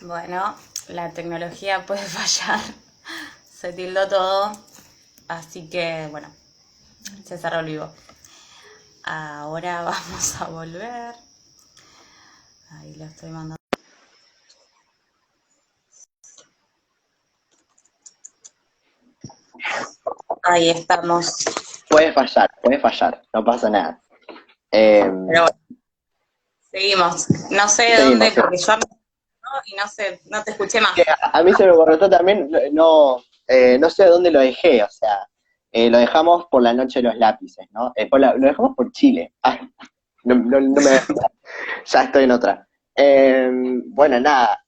Bueno, la tecnología puede fallar. Se tildó todo. Así que, bueno, se cerró el vivo. Ahora vamos a volver. Ahí lo estoy mandando. Ahí estamos. Puede fallar, no pasa nada. Eh, Pero bueno, seguimos. No sé de dónde, seguimos. Sí. porque yo y no sé, no te escuché más. Que a mí se me cortó también, no sé dónde lo dejé, o sea, lo dejamos por la noche de los lápices, ¿no? Lo dejamos por Chile. Ah, no me, ya estoy en otra. Bueno, nada,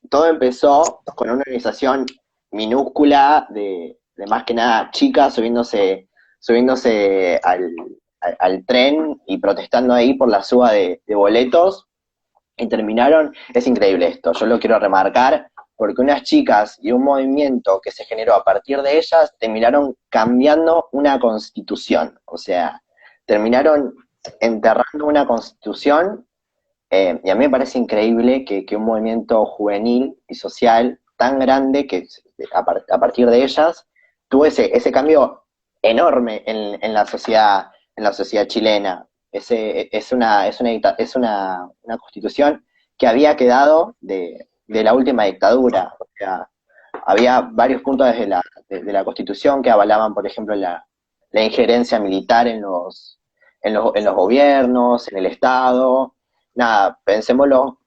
todo empezó con una organización minúscula de más que nada chicas subiéndose al tren y protestando ahí por la suba de boletos y terminaron, es increíble esto, yo lo quiero remarcar, porque unas chicas y un movimiento que se generó a partir de ellas terminaron cambiando una constitución, o sea, terminaron enterrando una constitución, y a mí me parece increíble que un movimiento juvenil y social tan grande que a partir de ellas tuvo ese cambio enorme en la sociedad chilena. Es constitución que había quedado de la última dictadura. O sea, había varios puntos de la constitución que avalaban, por ejemplo, la injerencia militar en los gobiernos, en el Estado. Nada, pensémoslo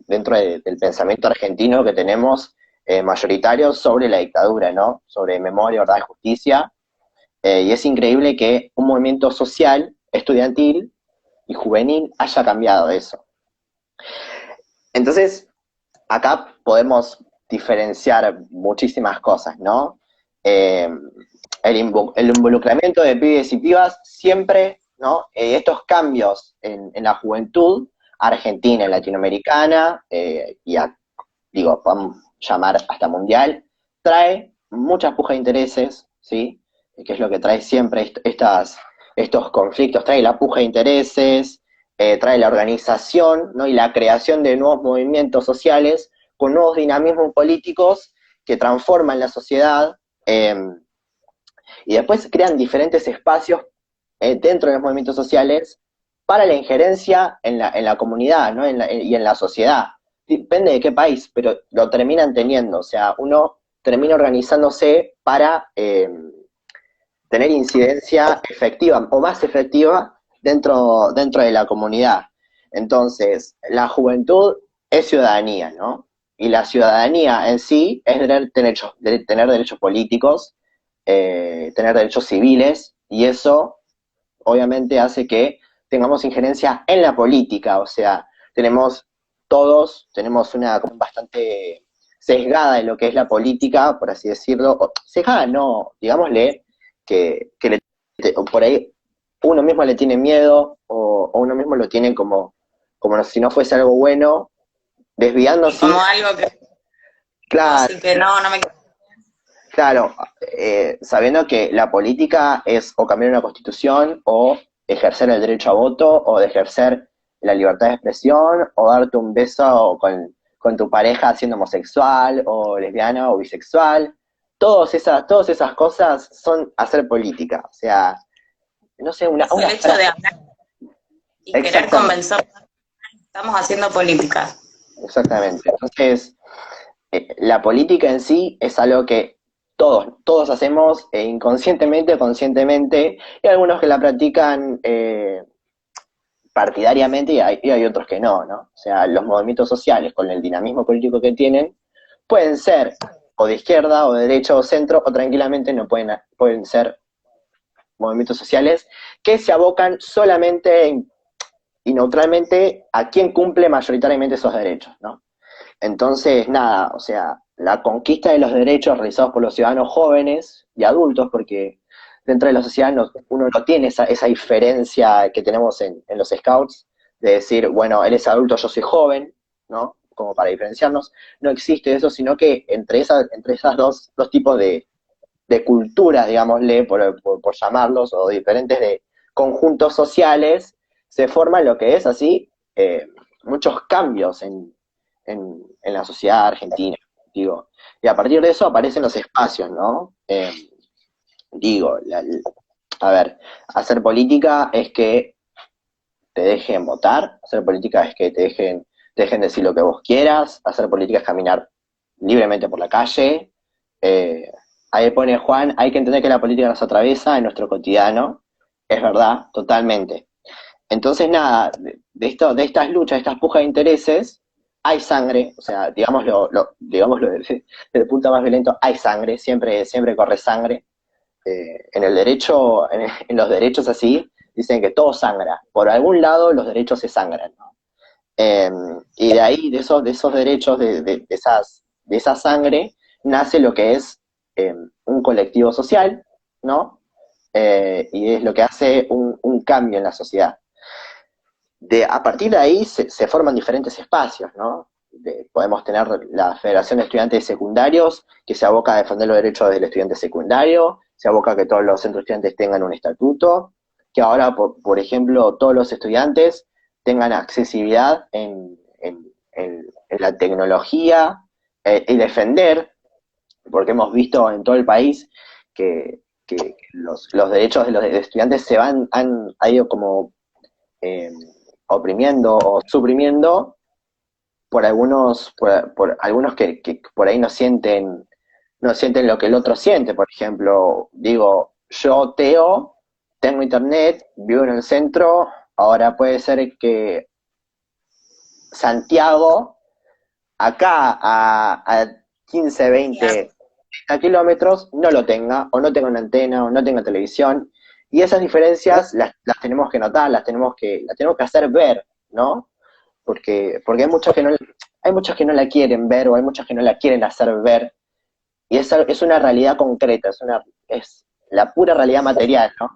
dentro del pensamiento argentino que tenemos mayoritario sobre la dictadura, ¿no? Sobre memoria, verdad y justicia. Y es increíble que un movimiento social, estudiantil y juvenil haya cambiado eso. Entonces, acá podemos diferenciar muchísimas cosas, ¿no? Eh, el involucramiento de pibes y pibas siempre, ¿no? Estos cambios en la juventud argentina, latinoamericana, digo, podemos llamar hasta mundial, trae mucha puja de intereses, ¿sí? Que es lo que trae siempre estos conflictos, trae la puja de intereses, trae la organización, ¿no? Y la creación de nuevos movimientos sociales con nuevos dinamismos políticos que transforman la sociedad, y después crean diferentes espacios dentro de los movimientos sociales para la injerencia en la comunidad, ¿no? Y en la sociedad. Depende de qué país, pero lo terminan teniendo. O sea, uno termina organizándose para tener incidencia efectiva o más efectiva dentro de la comunidad. Entonces, la juventud es ciudadanía, ¿no? Y la ciudadanía en sí es tener derechos políticos, tener derechos civiles, y eso obviamente hace que tengamos injerencia en la política, o sea, tenemos una bastante sesgada en lo que es la política, por así decirlo, sesgada no, digámosle, por ahí uno mismo le tiene miedo o uno mismo lo tiene como si no fuese algo bueno, Y desviándose. como algo que Claro, y que no me. claro, sabiendo que la política es o cambiar una constitución o ejercer el derecho a voto o de ejercer la libertad de expresión o darte un beso con tu pareja siendo homosexual o lesbiana o bisexual. Todas esas cosas son hacer política. O sea, no sé, Es el una hecho de frase. hablar y querer Exactamente, convencer que estamos haciendo política. exactamente. Entonces, la política en sí es algo que todos hacemos inconscientemente o conscientemente, y algunos que la practican partidariamente y hay otros que no. O sea, los movimientos sociales con el dinamismo político que tienen pueden ser o de izquierda o de derecha o centro, o tranquilamente no pueden ser movimientos sociales que se abocan solamente y neutralmente a quien cumple mayoritariamente esos derechos, ¿no? Entonces, nada, o sea, la conquista de los derechos realizados por los ciudadanos jóvenes y adultos, porque dentro de la sociedad uno no tiene esa diferencia que tenemos en los scouts, de decir, bueno, él es adulto, yo soy joven, ¿no? Como para diferenciarnos, no existe eso, sino que entre esas dos tipos de culturas, digámosle, por llamarlos, o diferentes de conjuntos sociales, se forman lo que es así muchos cambios en la sociedad argentina, digo. Y a partir de eso aparecen los espacios, ¿no? Digo, a ver, hacer política es que te dejen votar, hacer política es que te dejen decir lo que vos quieras, hacer política es caminar libremente por la calle. Eh, Ahí pone Juan, hay que entender que la política nos atraviesa en nuestro cotidiano, es verdad, totalmente. Entonces, nada, de estas luchas, de estas pujas de intereses, hay sangre, o sea, digámoslo desde el punto más violento, hay sangre, siempre corre sangre. En el derecho, en los derechos así, dicen que todo sangra. Por algún lado los derechos se sangran, ¿no? Y de ahí, de esos derechos, de esa sangre, nace lo que es un colectivo social, ¿no? Y es lo que hace un cambio en la sociedad. A partir de ahí se forman diferentes espacios, ¿no? Podemos tener la Federación de Estudiantes Secundarios, que se aboca a defender los derechos del estudiante secundario, se aboca a que todos los centros de estudiantes tengan un estatuto, que ahora, por ejemplo, todos los estudiantes tengan accesibilidad en la tecnología, y defender, porque hemos visto en todo el país que los derechos de los estudiantes han ido como eh, oprimiendo o suprimiendo por algunos que por ahí no sienten lo que el otro siente. Por ejemplo, digo, yo, Teo, tengo internet, vivo en el centro, ahora puede ser que Santiago, acá a 15, 20 kilómetros, no lo tenga, o no tenga una antena, o no tenga televisión, y esas diferencias las tenemos que notar, las tenemos que hacer ver, ¿no? Porque hay muchas que no la quieren ver, o hay muchas que no la quieren hacer ver, y es una realidad concreta, es la pura realidad material, ¿no?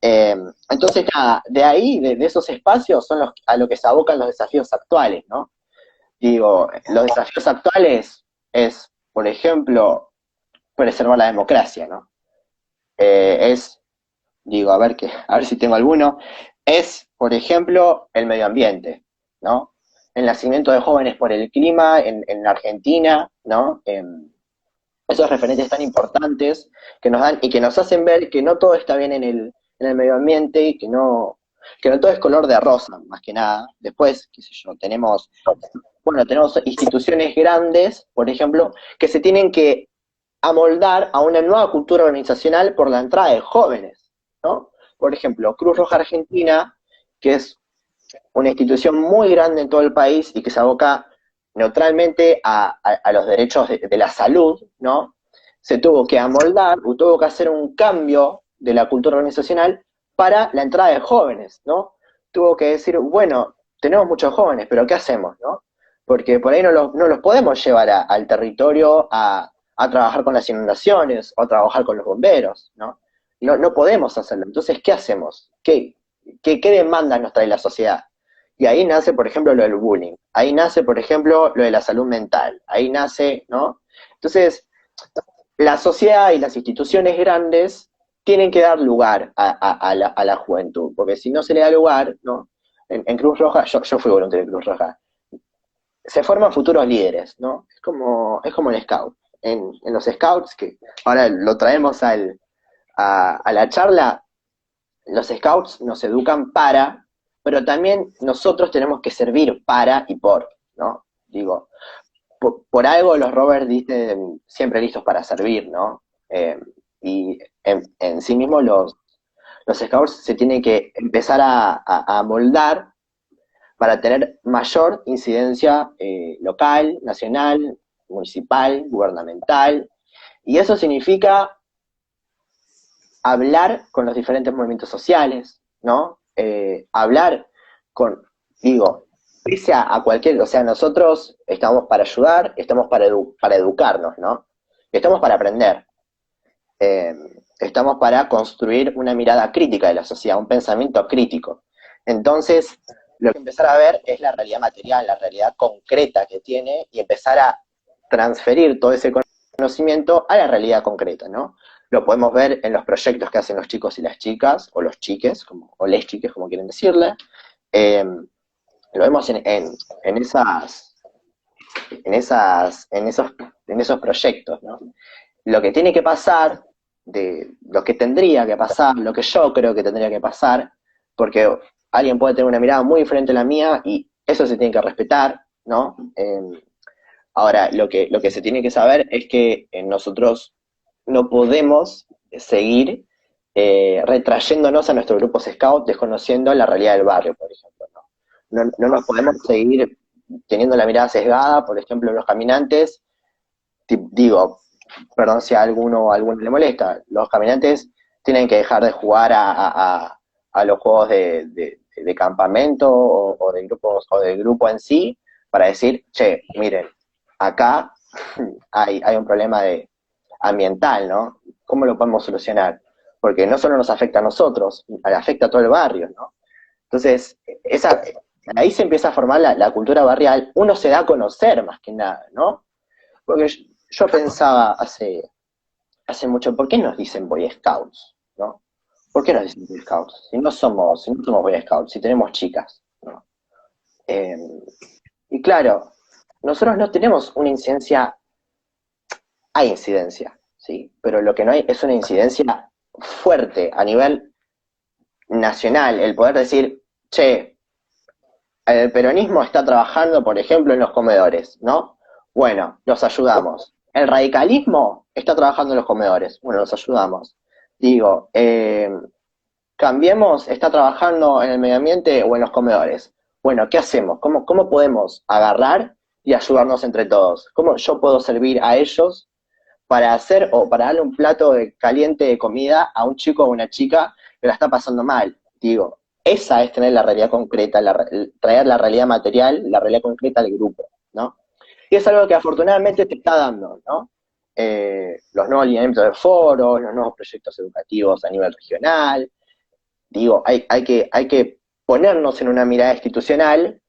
Entonces, nada, de ahí, de esos espacios, son a lo que se abocan los desafíos actuales, ¿no? Digo, los desafíos actuales es, por ejemplo, preservar la democracia, ¿no? Digo, a ver si tengo alguno, es, por ejemplo, el medio ambiente, ¿no? El nacimiento de jóvenes por el clima en Argentina, ¿no? Esos referentes tan importantes que nos dan y que nos hacen ver que no todo está bien en el medio ambiente y que no todo es color de rosa, más que nada. Después, qué sé yo, tenemos instituciones grandes, por ejemplo, que se tienen que amoldar a una nueva cultura organizacional por la entrada de jóvenes, ¿no? Por ejemplo, Cruz Roja Argentina, que es una institución muy grande en todo el país y que se aboca neutralmente a los derechos de la salud, ¿no? Se tuvo que amoldar, o tuvo que hacer un cambio de la cultura organizacional para la entrada de jóvenes, ¿no? Tuvo que decir, bueno, tenemos muchos jóvenes, pero ¿qué hacemos, no? Porque por ahí no los podemos llevar al territorio a trabajar con las inundaciones o a trabajar con los bomberos, ¿no? No podemos hacerlo. Entonces, ¿qué hacemos? ¿Qué demandas nos trae la sociedad? Y ahí nace, por ejemplo, lo del bullying. Ahí nace, por ejemplo, lo de la salud mental. Ahí nace, ¿no? Entonces, la sociedad y las instituciones grandes tienen que dar lugar a la juventud, porque si no se le da lugar, ¿no? En Cruz Roja, yo fui voluntario de Cruz Roja, se forman futuros líderes, ¿no? Es como el scout. En los scouts, que ahora lo traemos a la charla, los scouts nos educan pero también nosotros tenemos que servir para y por, ¿no? Digo, por algo los rovers dicen siempre listos para servir, ¿no? Y en sí mismos los scouts se tienen que empezar a moldar para tener mayor incidencia local, nacional, municipal, gubernamental, y eso significa hablar con los diferentes movimientos sociales, ¿no? Hablar digo, pese a cualquier, o sea, nosotros estamos para ayudar, estamos para educarnos, ¿no? Estamos para aprender, eh, estamos para construir una mirada crítica de la sociedad, un pensamiento crítico. Entonces, lo que empezar a ver es la realidad material, la realidad concreta que tiene, y empezar a transferir todo ese conocimiento a la realidad concreta, ¿no? Lo podemos ver en los proyectos que hacen los chicos y las chicas, o los chiques, o les chiques, como quieren decirle. Lo vemos en en esos proyectos, ¿no? Lo que tiene que pasar, lo que tendría que pasar, lo que yo creo que tendría que pasar, porque alguien puede tener una mirada muy diferente a la mía y eso se tiene que respetar, ¿no? Ahora, lo que se tiene que saber es que nosotros no podemos seguir retrayéndonos a nuestros grupos scout desconociendo la realidad del barrio, por ejemplo, ¿no? No nos podemos seguir teniendo la mirada sesgada, por ejemplo, los caminantes, digo, perdón si a alguno le molesta, los caminantes tienen que dejar de jugar a los juegos de campamento o de grupos o del grupo en sí para decir, che, miren, acá hay un problema ambiental, ¿no? ¿Cómo lo podemos solucionar? Porque no solo nos afecta a nosotros, afecta a todo el barrio, ¿no? Entonces, ahí se empieza a formar la cultura barrial, uno se da a conocer más que nada, ¿no? Porque yo pensaba hace mucho, ¿por qué nos dicen Boy Scouts? ¿No? ¿Por qué nos dicen Boy Scouts? Si no somos Boy Scouts, si tenemos chicas, ¿no? Y claro, nosotros no tenemos una incidencia, hay incidencia, ¿sí? Pero lo que no hay es una incidencia fuerte a nivel nacional, el poder decir, che, el peronismo está trabajando, por ejemplo, en los comedores, ¿no? Bueno, los ayudamos. El radicalismo está trabajando en los comedores, bueno, los ayudamos. Digo, Cambiemos está trabajando en el medio ambiente o en los comedores. Bueno, ¿qué hacemos? ¿Cómo podemos agarrar y ayudarnos entre todos? ¿Cómo yo puedo servir a ellos para hacer o para darle un plato caliente de comida a un chico o una chica que la está pasando mal? Digo, esa es tener la realidad concreta, traer la realidad material, la realidad concreta del grupo, ¿no? Y es algo que afortunadamente te está dando, ¿no? Los nuevos lineamientos de foros, los nuevos proyectos educativos a nivel regional. Digo, hay que ponernos en una mirada institucional,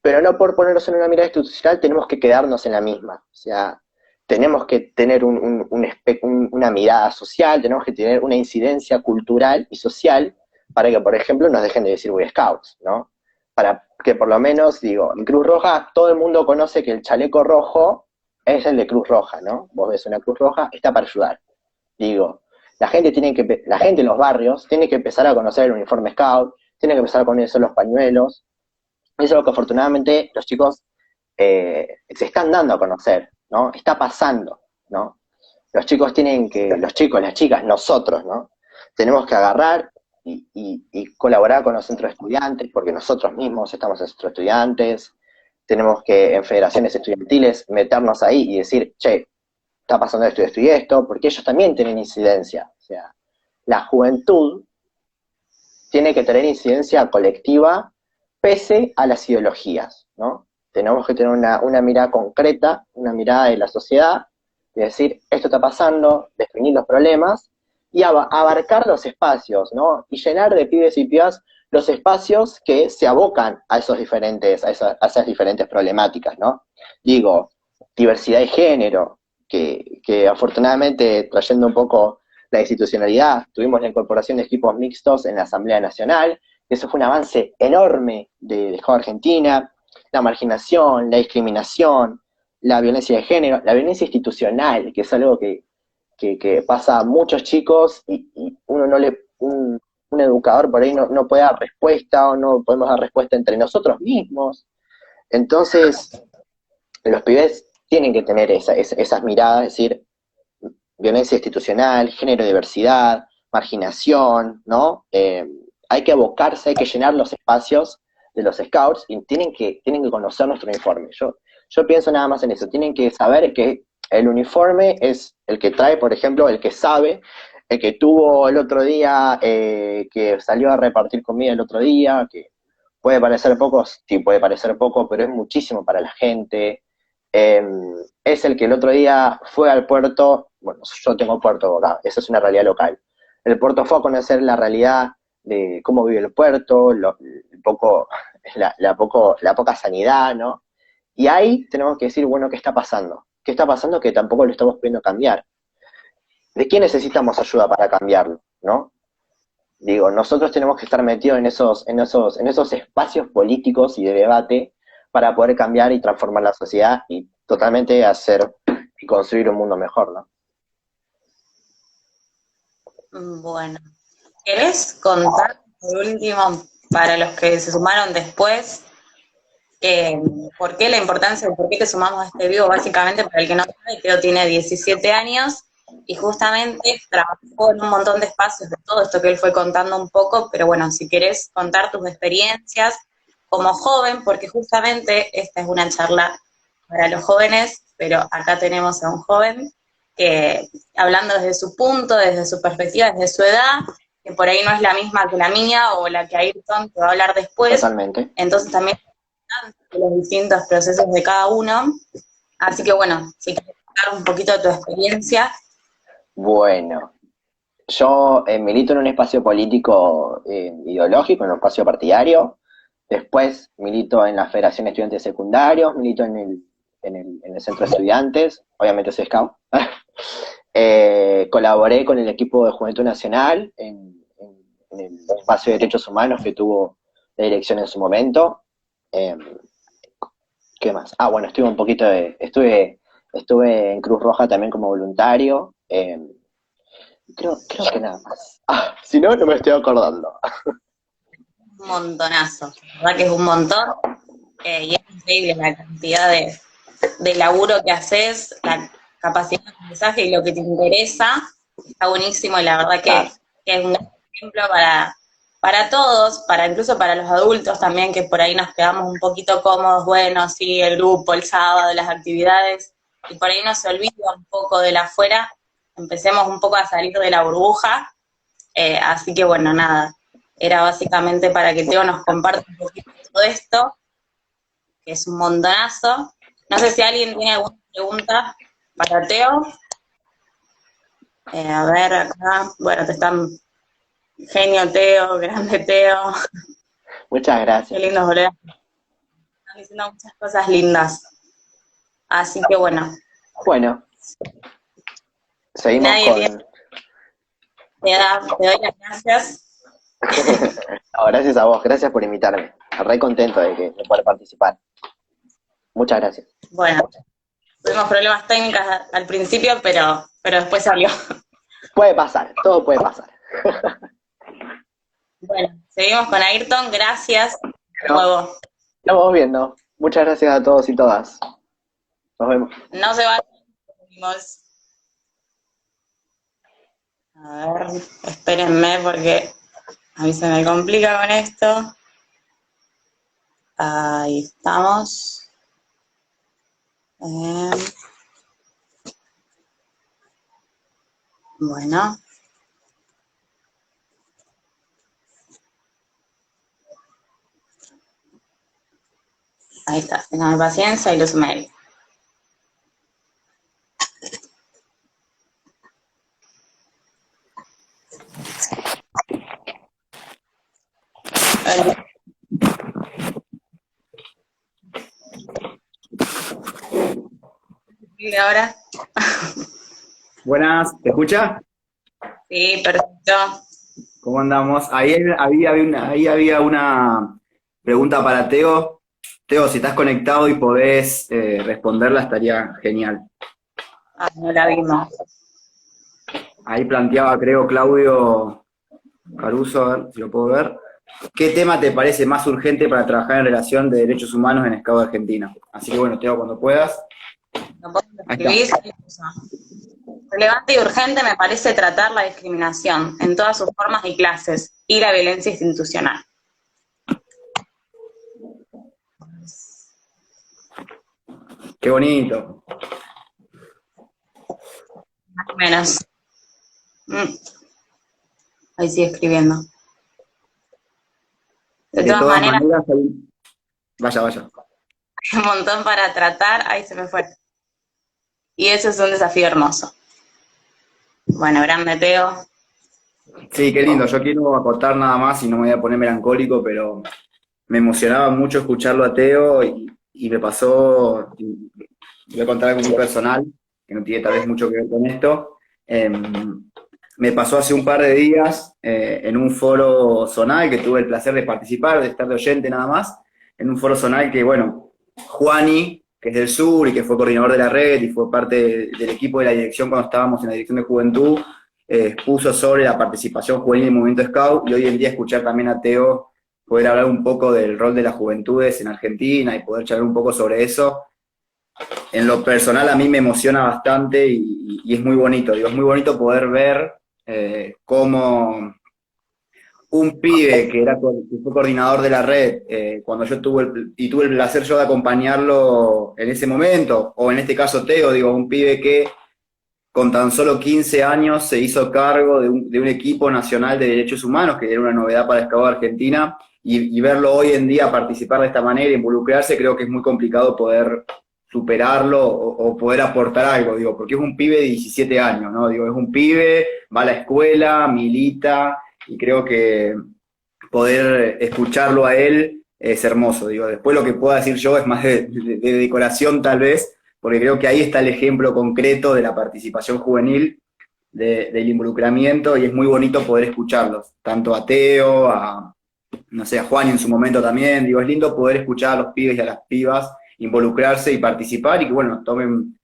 pero no por ponernos en una mirada institucional tenemos que quedarnos en la misma. O sea, tenemos que tener una mirada social, tenemos que tener una incidencia cultural y social para que, por ejemplo, nos dejen de decir Boy Scouts, ¿no? Para que por lo menos, digo, en Cruz Roja todo el mundo conoce que el chaleco rojo es el de Cruz Roja, ¿no? Vos ves una Cruz Roja, está para ayudar. Digo, la gente en los barrios tiene que empezar a conocer el uniforme Scout, tiene que empezar a conocer los pañuelos. Eso es algo que afortunadamente los chicos se están dando a conocer, ¿no? Está pasando, ¿no? Los chicos, las chicas, nosotros, ¿no? Tenemos que agarrar y colaborar con los centros de estudiantes, porque nosotros mismos estamos en centros de estudiantes, tenemos que en federaciones estudiantiles meternos ahí y decir, che, está pasando esto y esto, porque ellos también tienen incidencia. O sea, la juventud tiene que tener incidencia colectiva pese a las ideologías, ¿no? Tenemos que tener una mirada concreta, una mirada de la sociedad, y decir, esto está pasando, definir los problemas, y abarcar los espacios, ¿no? Y llenar de pibes y pibas los espacios que se abocan a esas diferentes problemáticas, ¿no? Digo, diversidad de género, que afortunadamente, trayendo un poco la institucionalidad, tuvimos la incorporación de equipos mixtos en la Asamblea Nacional, y eso fue un avance enorme de Argentina, la marginación, la discriminación, la violencia de género, la violencia institucional, que es algo que pasa a muchos chicos y uno no le, un educador por ahí no puede dar respuesta o no podemos dar respuesta entre nosotros mismos. Entonces, los pibes tienen que tener esas miradas, es decir, violencia institucional, género, diversidad, marginación, ¿no? Hay que abocarse, hay que llenar los espacios de los scouts y tienen que conocer nuestro uniforme. Yo pienso nada más en eso, tienen que saber que el uniforme es el que trae, por ejemplo, el que sabe, el que tuvo el otro día, que salió a repartir comida el otro día, que puede parecer poco, sí puede parecer poco, pero es muchísimo para la gente. Es el que el otro día fue al puerto, bueno, yo tengo puerto acá, esa es una realidad local. El puerto fue a conocer la realidad de cómo vive el puerto, la poca sanidad, ¿no? Y ahí tenemos que decir, bueno, ¿qué está pasando? ¿Qué está pasando que tampoco lo estamos pudiendo cambiar? ¿De quién necesitamos ayuda para cambiarlo, no? Digo, nosotros tenemos que estar metidos en esos espacios políticos y de debate para poder cambiar y transformar la sociedad y totalmente hacer y construir un mundo mejor, ¿no? Bueno, ¿querés contar por último, para los que se sumaron después, por qué la importancia o por qué te sumamos a este vivo? Básicamente, para el que no sabe, Teo tiene 17 años y justamente trabajó en un montón de espacios de todo esto que él fue contando un poco, pero bueno, si querés contar tus experiencias como joven, porque justamente esta es una charla para los jóvenes, pero acá tenemos a un joven que, hablando desde su punto, desde su perspectiva, desde su edad, que por ahí no es la misma que la mía o la que Ayrton, que va a hablar después, Totalmente. entonces también los distintos procesos de cada uno. Así que bueno, si quieres contar un poquito de tu experiencia. Bueno, yo milito en un espacio político ideológico, en un espacio partidario. Después milito en la Federación de Estudiantes Secundarios, milito en el Centro de Estudiantes, obviamente soy scout. Colaboré con el equipo de Juventud Nacional en el espacio de derechos humanos que tuvo la dirección en su momento. Eh, ¿Qué más? Ah, bueno, estuve en Cruz Roja también como voluntario. Creo que nada más. Ah, si no, no me estoy acordando. Un montonazo, la verdad que es un montón, y es increíble la cantidad de laburo que haces, la capacidad de aprendizaje y lo que te interesa, está buenísimo y la verdad que es un ejemplo para todos, incluso para los adultos también, que por ahí nos quedamos un poquito cómodos, bueno, sí, el grupo, el sábado, las actividades, y por ahí nos se olvida un poco del afuera, empecemos un poco a salir de la burbuja, así que bueno, nada, era básicamente para que Teo nos comparta un poquito de todo esto, que es un montonazo. No sé si alguien tiene alguna pregunta para Teo. A ver, acá, bueno, te están... Genio Teo, grande Teo. Muchas Qué gracias. lindo, boludo. Están diciendo muchas cosas lindas. Así que bueno, Bueno, seguimos nadie tiene con... te doy las gracias. No, gracias a vos, gracias por invitarme. Re contento de poder participar. Muchas gracias. Bueno, tuvimos problemas técnicos al principio, pero después salió. Puede pasar, todo puede pasar. Bueno, seguimos con Ayrton, gracias de Bueno, nuevo. estamos viendo. Muchas gracias a todos y todas. Nos vemos. No se vayan, seguimos. A ver, espérenme porque a mí se me complica con esto. Ahí estamos. Bueno. Ahí está, tengan paciencia y lo sumé. ¿Y ahora? Buenas, ¿te escucha? Sí, perfecto. ¿Cómo andamos? Ahí había una pregunta para Teo. Teo, si estás conectado y podés responderla, estaría genial. Ah, no la vimos. Ahí planteaba, creo, Claudio Caruso, a ver si lo puedo ver. ¿Qué tema te parece más urgente para trabajar en relación de derechos humanos en Scout Argentina? Así que bueno, Teo, cuando puedas. ¿Lo puedo Ahí escribir? Relevante y urgente me parece tratar la discriminación en todas sus formas y clases y la violencia institucional. Qué bonito. Más o menos. Ahí sigue escribiendo. De todas maneras, Vaya. hay un montón para tratar. Ahí se me fue. Y eso es un desafío hermoso. Bueno, grande Teo. Sí, qué lindo. Yo quiero acotar nada más y no me voy a poner melancólico, pero me emocionaba mucho escucharlo a Teo y me pasó, voy a contar algo muy personal, que no tiene tal vez mucho que ver con esto. Me pasó hace un par de días en un foro zonal que tuve el placer de participar, de estar de oyente nada más, en un foro zonal que, bueno, Juani, que es del sur y que fue coordinador de la red y fue parte del equipo de la dirección cuando estábamos en la dirección de juventud, expuso sobre la participación juvenil en el movimiento Scout, y hoy en día escuchar también a Teo poder hablar un poco del rol de las juventudes en Argentina y poder charlar un poco sobre eso, en lo personal a mí me emociona bastante y es muy bonito, digo, es muy bonito poder ver cómo un pibe que fue coordinador de la red, cuando yo tuve el placer yo de acompañarlo en ese momento, o en este caso Teo, digo, un pibe que con tan solo 15 años se hizo cargo de un equipo nacional de derechos humanos, que era una novedad para Scout Argentina, y verlo hoy en día participar de esta manera, involucrarse, creo que es muy complicado poder superarlo o poder aportar algo, digo, porque es un pibe de 17 años, ¿no? Digo, es un pibe, va a la escuela, milita, y creo que poder escucharlo a él es hermoso, digo, después lo que pueda decir yo es más de decoración tal vez, porque creo que ahí está el ejemplo concreto de la participación juvenil, del involucramiento, y es muy bonito poder escucharlos, tanto a Teo, no sé, a Juan en su momento también, digo, es lindo poder escuchar a los pibes y a las pibas, involucrarse y participar, y que bueno, tomen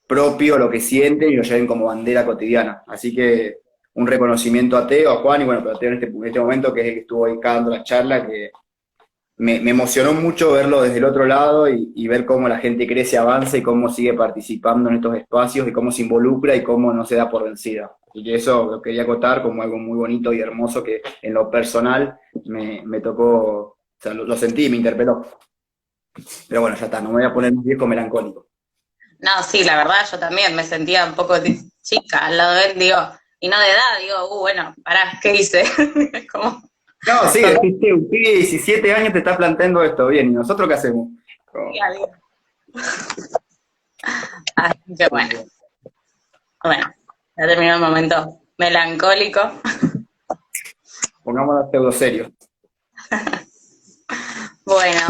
propio lo que sienten y lo lleven como bandera cotidiana. Así que un reconocimiento a Teo, a Juan, y bueno, pero a Teo en este momento, que es el que estuvo ahí dando la charla, que me emocionó mucho verlo desde el otro lado y ver cómo la gente crece, avanza y cómo sigue participando en estos espacios y cómo se involucra y cómo no se da por vencida. Y que eso lo quería acotar como algo muy bonito y hermoso que en lo personal me tocó, o sea, lo sentí y me interpeló. Pero bueno, ya está, no me voy a poner muy viejo melancólico. No, sí, la verdad, yo también me sentía un poco chica al lado de él, digo, y no de edad, digo, bueno, pará, ¿qué hice? Como, No, sí, decís, un pibe de 17 años te está planteando esto, bien, ¿y nosotros qué hacemos? Como, digo. Así que bueno, ya terminó el momento melancólico. pongámonos pseudo serios. Bueno,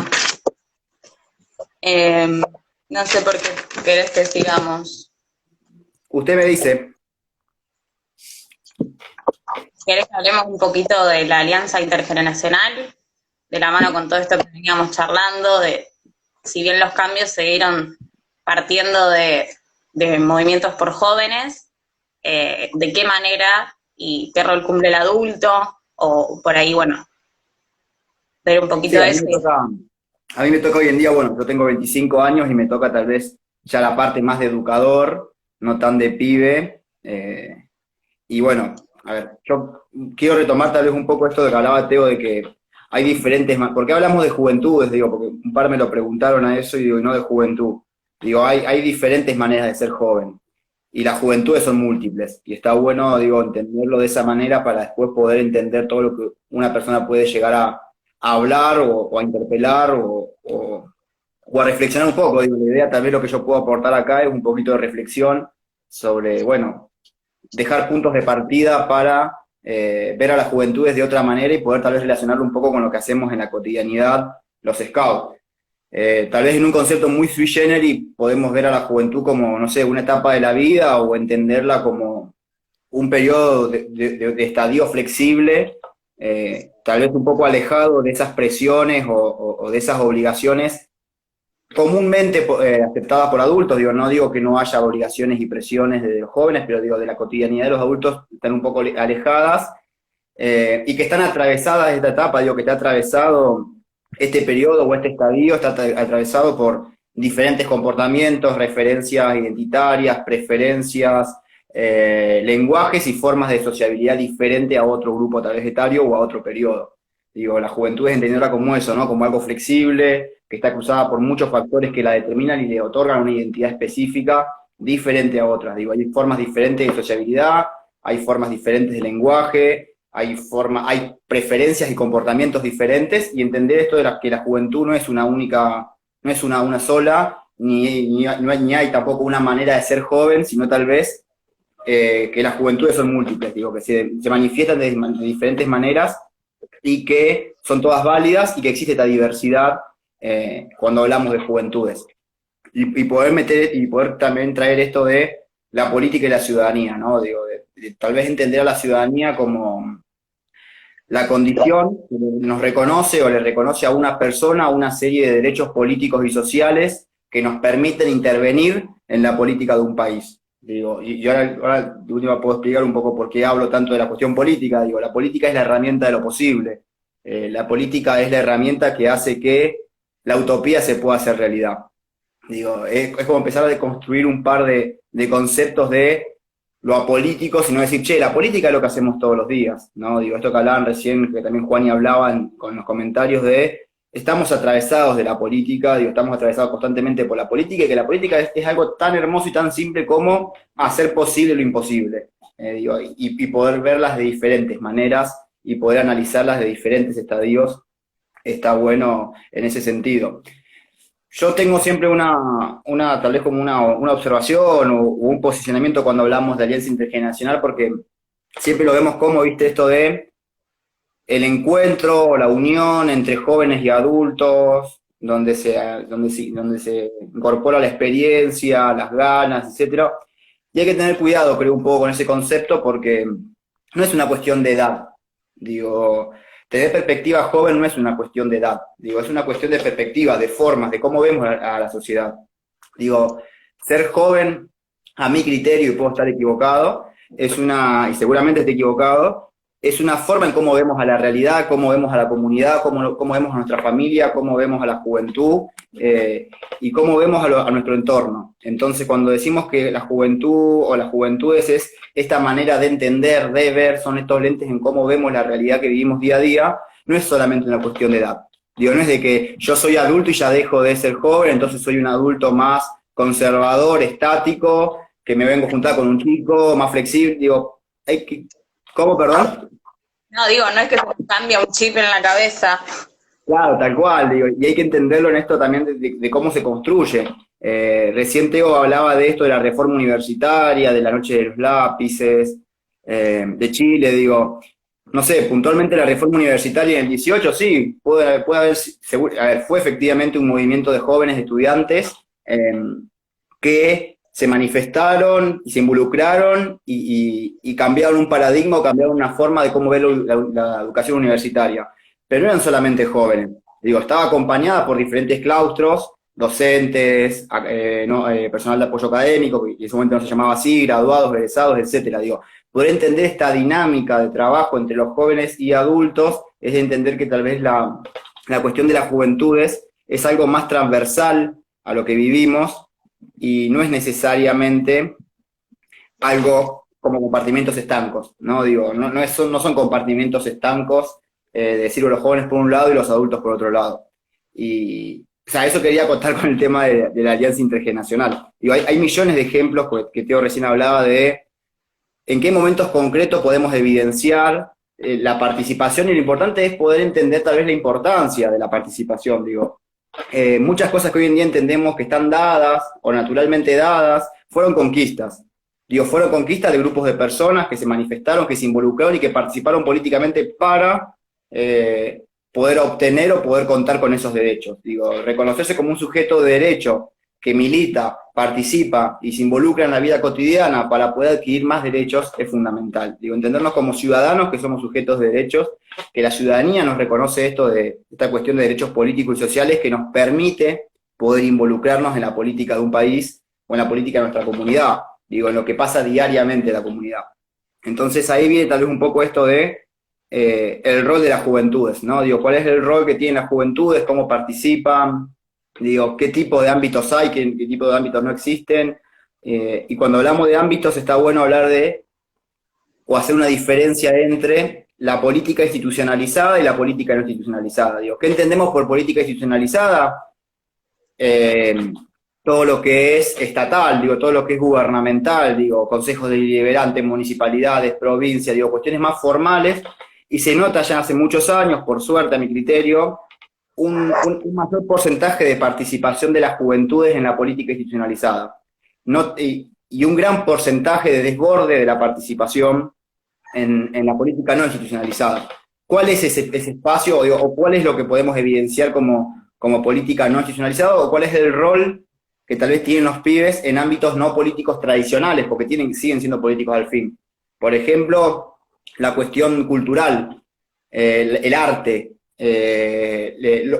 no sé por qué querés que sigamos. Usted me dice, ¿Querés que hablemos un poquito de la alianza intergeneracional? De la mano con todo esto que veníamos charlando, de si bien los cambios se dieron partiendo de movimientos por jóvenes, de qué manera y qué rol cumple el adulto, o por ahí, bueno, ver un poquito sí, de eso. a mí me toca hoy en día, bueno, yo tengo 25 años y me toca tal vez ya la parte más de educador, no tan de pibe, y bueno, a ver, yo quiero retomar tal vez un poco esto de que hablaba Teo, de que hay diferentes, ¿por qué hablamos de juventudes? Digo, porque un par me lo preguntaron a eso y digo, no de juventud. Digo, hay diferentes maneras de ser joven, y las juventudes son múltiples, y está bueno, digo, entenderlo de esa manera para después poder entender todo lo que una persona puede llegar a hablar o a interpelar o a reflexionar un poco. Digo, la idea tal vez lo que yo puedo aportar acá es un poquito de reflexión sobre, bueno, dejar puntos de partida para ver a las juventudes de otra manera y poder tal vez relacionarlo un poco con lo que hacemos en la cotidianidad los scouts. Tal vez en un concepto muy sui generis podemos ver a la juventud como, no sé, una etapa de la vida o entenderla como un periodo de estadio flexible, tal vez un poco alejado de esas presiones o de esas obligaciones comúnmente aceptadas por adultos. Digo, no digo que no haya obligaciones y presiones de los jóvenes, pero digo, de la cotidianidad de los adultos están un poco alejadas, y que están atravesadas esta etapa, digo, que está atravesado este periodo o este estadio, está atravesado por diferentes comportamientos, referencias identitarias, preferencias, lenguajes y formas de sociabilidad diferente a otro grupo tal vez etario o a otro periodo. Digo, la juventud es entenderla como eso, ¿no? Como algo flexible, que está cruzada por muchos factores que la determinan y le otorgan una identidad específica diferente a otras. Digo, hay formas diferentes de sociabilidad, hay formas diferentes de lenguaje, hay preferencias y comportamientos diferentes, y entender esto de que la juventud no es una única, no es una sola, ni hay tampoco una manera de ser joven, sino tal vez que las juventudes son múltiples, digo, que se manifiestan de diferentes maneras y que son todas válidas y que existe esta diversidad cuando hablamos de juventudes. Y poder también traer esto de la política y la ciudadanía, ¿no? Digo, de tal vez entender a la ciudadanía como la condición que nos reconoce o le reconoce a una persona una serie de derechos políticos y sociales que nos permiten intervenir en la política de un país. Digo, y ahora de última puedo explicar un poco por qué hablo tanto de la cuestión política. Digo, la política es la herramienta de lo posible. La política es la herramienta que hace que la utopía se pueda hacer realidad. Digo, es como empezar a deconstruir un par de conceptos de lo apolítico, sino decir, che, la política es lo que hacemos todos los días, ¿no? Digo, esto que hablaban recién, que también Juan y hablaban con los comentarios de, estamos atravesados de la política, digo, estamos atravesados constantemente por la política, y que la política es algo tan hermoso y tan simple como hacer posible lo imposible, digo, y poder verlas de diferentes maneras, y poder analizarlas de diferentes estadios, está bueno en ese sentido. Yo tengo siempre tal vez como una observación o un posicionamiento cuando hablamos de alianza intergeneracional, porque siempre lo vemos como, viste, esto de el encuentro o la unión entre jóvenes y adultos, donde se incorpora la experiencia, las ganas, etcétera. Y hay que tener cuidado, creo, un poco con ese concepto, porque no es una cuestión de edad. Digo, tener perspectiva joven no es una cuestión de edad, digo, es una cuestión de perspectiva, de formas, de cómo vemos a la sociedad. Digo, ser joven, a mi criterio, y puedo estar equivocado, y seguramente esté equivocado, es una forma en cómo vemos a la realidad, cómo vemos a la comunidad, cómo vemos a nuestra familia, cómo vemos a la juventud, y cómo vemos a nuestro entorno. Entonces, cuando decimos que la juventud o las juventudes es esta manera de entender, de ver, son estos lentes en cómo vemos la realidad que vivimos día a día, no es solamente una cuestión de edad. Digo, no es de que yo soy adulto y ya dejo de ser joven, entonces soy un adulto más conservador, estático, que me vengo a juntar con un chico, más flexible. Digo, ¿cómo, perdón? No, digo, no es que se cambia un chip en la cabeza. Claro, tal cual, digo, y hay que entenderlo en esto también de cómo se construye. Recién Teo hablaba de esto de la reforma universitaria, de la noche de los lápices, de Chile, digo, no sé, puntualmente la reforma universitaria en el 18, sí, puede haber, fue efectivamente un movimiento de jóvenes, de estudiantes, que se manifestaron y se involucraron y cambiaron un paradigma o cambiaron una forma de cómo ver la educación universitaria. Pero no eran solamente jóvenes, digo, estaba acompañada por diferentes claustros, docentes, personal de apoyo académico, que en ese momento no se llamaba así, graduados, egresados, etcétera. Digo, poder entender esta dinámica de trabajo entre los jóvenes y adultos es entender que tal vez la cuestión de las juventudes es algo más transversal a lo que vivimos y no es necesariamente algo como compartimentos estancos, ¿no? Digo, no son compartimentos estancos, de decir los jóvenes por un lado y los adultos por otro lado. Y, o sea, eso quería contar con el tema de la alianza intergeneracional. Digo, hay millones de ejemplos que Teo recién hablaba de en qué momentos concretos podemos evidenciar la participación, y lo importante es poder entender tal vez la importancia de la participación. Digo, muchas cosas que hoy en día entendemos que están dadas o naturalmente dadas fueron conquistas. Digo, fueron conquistas de grupos de personas que se manifestaron, que se involucraron y que participaron políticamente para poder obtener o poder contar con esos derechos. Digo, reconocerse como un sujeto de derecho que milita, participa y se involucra en la vida cotidiana para poder adquirir más derechos es fundamental. Digo, entendernos como ciudadanos que somos sujetos de derechos, que la ciudadanía nos reconoce esta cuestión de derechos políticos y sociales que nos permite poder involucrarnos en la política de un país o en la política de nuestra comunidad, digo, en lo que pasa diariamente en la comunidad. Entonces ahí viene tal vez un poco esto de el rol de las juventudes, ¿no? Digo, ¿cuál es el rol que tienen las juventudes? ¿Cómo participan? Digo, ¿qué tipo de ámbitos hay? ¿Qué tipo de ámbitos no existen? Y cuando hablamos de ámbitos está bueno hablar o hacer una diferencia entre la política institucionalizada y la política no institucionalizada. Digo, ¿qué entendemos por política institucionalizada? Todo lo que es estatal, digo, todo lo que es gubernamental, digo, consejos deliberantes, municipalidades, provincias, digo, cuestiones más formales. Y se nota ya hace muchos años, por suerte a mi criterio, un mayor porcentaje de participación de las juventudes en la política institucionalizada. Y un gran porcentaje de desborde de la participación en la política no institucionalizada. ¿Cuál es ese espacio, o cuál es lo que podemos evidenciar como política no institucionalizada, o cuál es el rol que tal vez tienen los pibes en ámbitos no políticos tradicionales, porque siguen siendo políticos al fin? Por ejemplo, la cuestión cultural, el arte,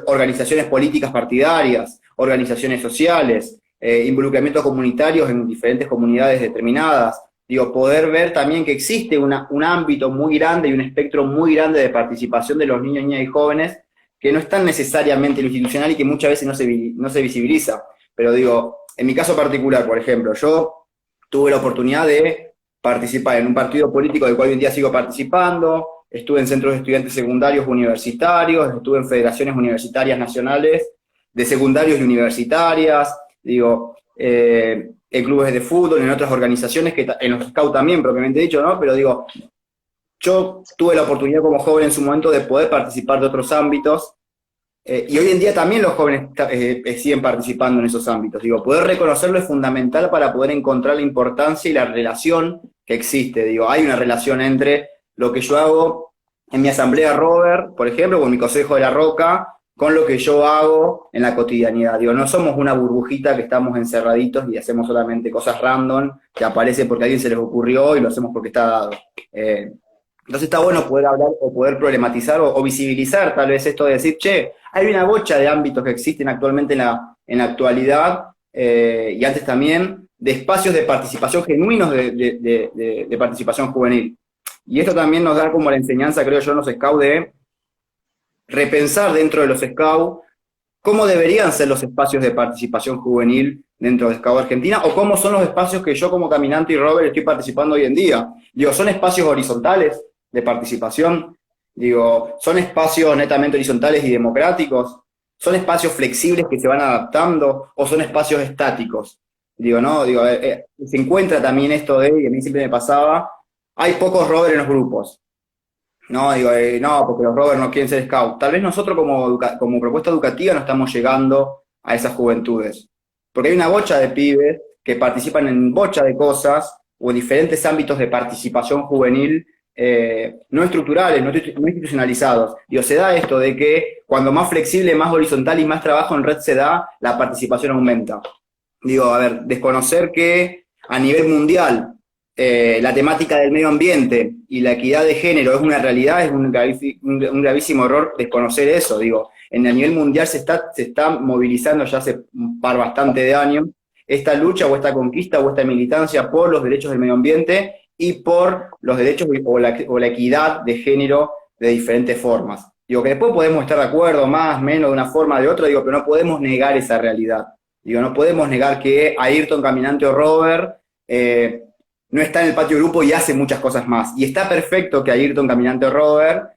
organizaciones políticas partidarias, organizaciones sociales, involucramientos comunitarios en diferentes comunidades determinadas. Digo, poder ver también que existe un ámbito muy grande y un espectro muy grande de participación de los niños, niñas y jóvenes que no están necesariamente en lo institucional y que muchas veces no se visibiliza. Pero digo, en mi caso particular, por ejemplo, yo tuve la oportunidad de participar en un partido político del cual hoy en día sigo participando, estuve en centros de estudiantes secundarios universitarios, estuve en federaciones universitarias nacionales de secundarios y universitarias, digo, en clubes de fútbol, en otras organizaciones, en los Scouts también, propiamente dicho, ¿no? Pero digo, yo tuve la oportunidad como joven en su momento de poder participar de otros ámbitos, y hoy en día también los jóvenes siguen participando en esos ámbitos. Digo, poder reconocerlo es fundamental para poder encontrar la importancia y la relación que existe. Digo, hay una relación entre lo que yo hago en mi asamblea Robert, por ejemplo, con mi consejo de la Roca, con lo que yo hago en la cotidianidad. Digo, no somos una burbujita que estamos encerraditos y hacemos solamente cosas random, que aparece porque a alguien se les ocurrió y lo hacemos porque está dado. Entonces está bueno poder hablar o poder problematizar o visibilizar tal vez esto de decir, che, hay una bocha de ámbitos que existen actualmente en la actualidad, y antes también, de espacios de participación genuinos de participación juvenil. Y esto también nos da como la enseñanza, creo yo, en los Scouts de repensar dentro de los Scouts cómo deberían ser los espacios de participación juvenil dentro de Scouts Argentina, o cómo son los espacios que yo como caminante y Robert estoy participando hoy en día. Digo, ¿son espacios horizontales de participación? Digo, ¿son espacios netamente horizontales y democráticos? ¿Son espacios flexibles que se van adaptando? ¿O son espacios estáticos? Digo, ¿no? Digo, se encuentra también esto de, y a mí siempre me pasaba, hay pocos Robert en los grupos. No, digo, no, porque los Robert no quieren ser Scout. Tal vez nosotros como propuesta educativa no estamos llegando a esas juventudes. Porque hay una bocha de pibes que participan en bocha de cosas o en diferentes ámbitos de participación juvenil, no estructurales, no institucionalizados. Digo, se da esto de que cuando más flexible, más horizontal y más trabajo en red se da, la participación aumenta. Digo, a ver, desconocer que a nivel mundial la temática del medio ambiente y la equidad de género es una realidad, es un gravísimo error desconocer eso. Digo, a nivel mundial se está movilizando ya hace un par bastante de años esta lucha o esta conquista o esta militancia por los derechos del medio ambiente y por los derechos o la equidad de género de diferentes formas. Digo, que después podemos estar de acuerdo, más, menos, de una forma o de otra, digo, pero no podemos negar esa realidad. Digo, no podemos negar que Ayrton, Caminante o Robert no está en el patio grupo y hace muchas cosas más. Y está perfecto que Ayrton, Caminante o Robert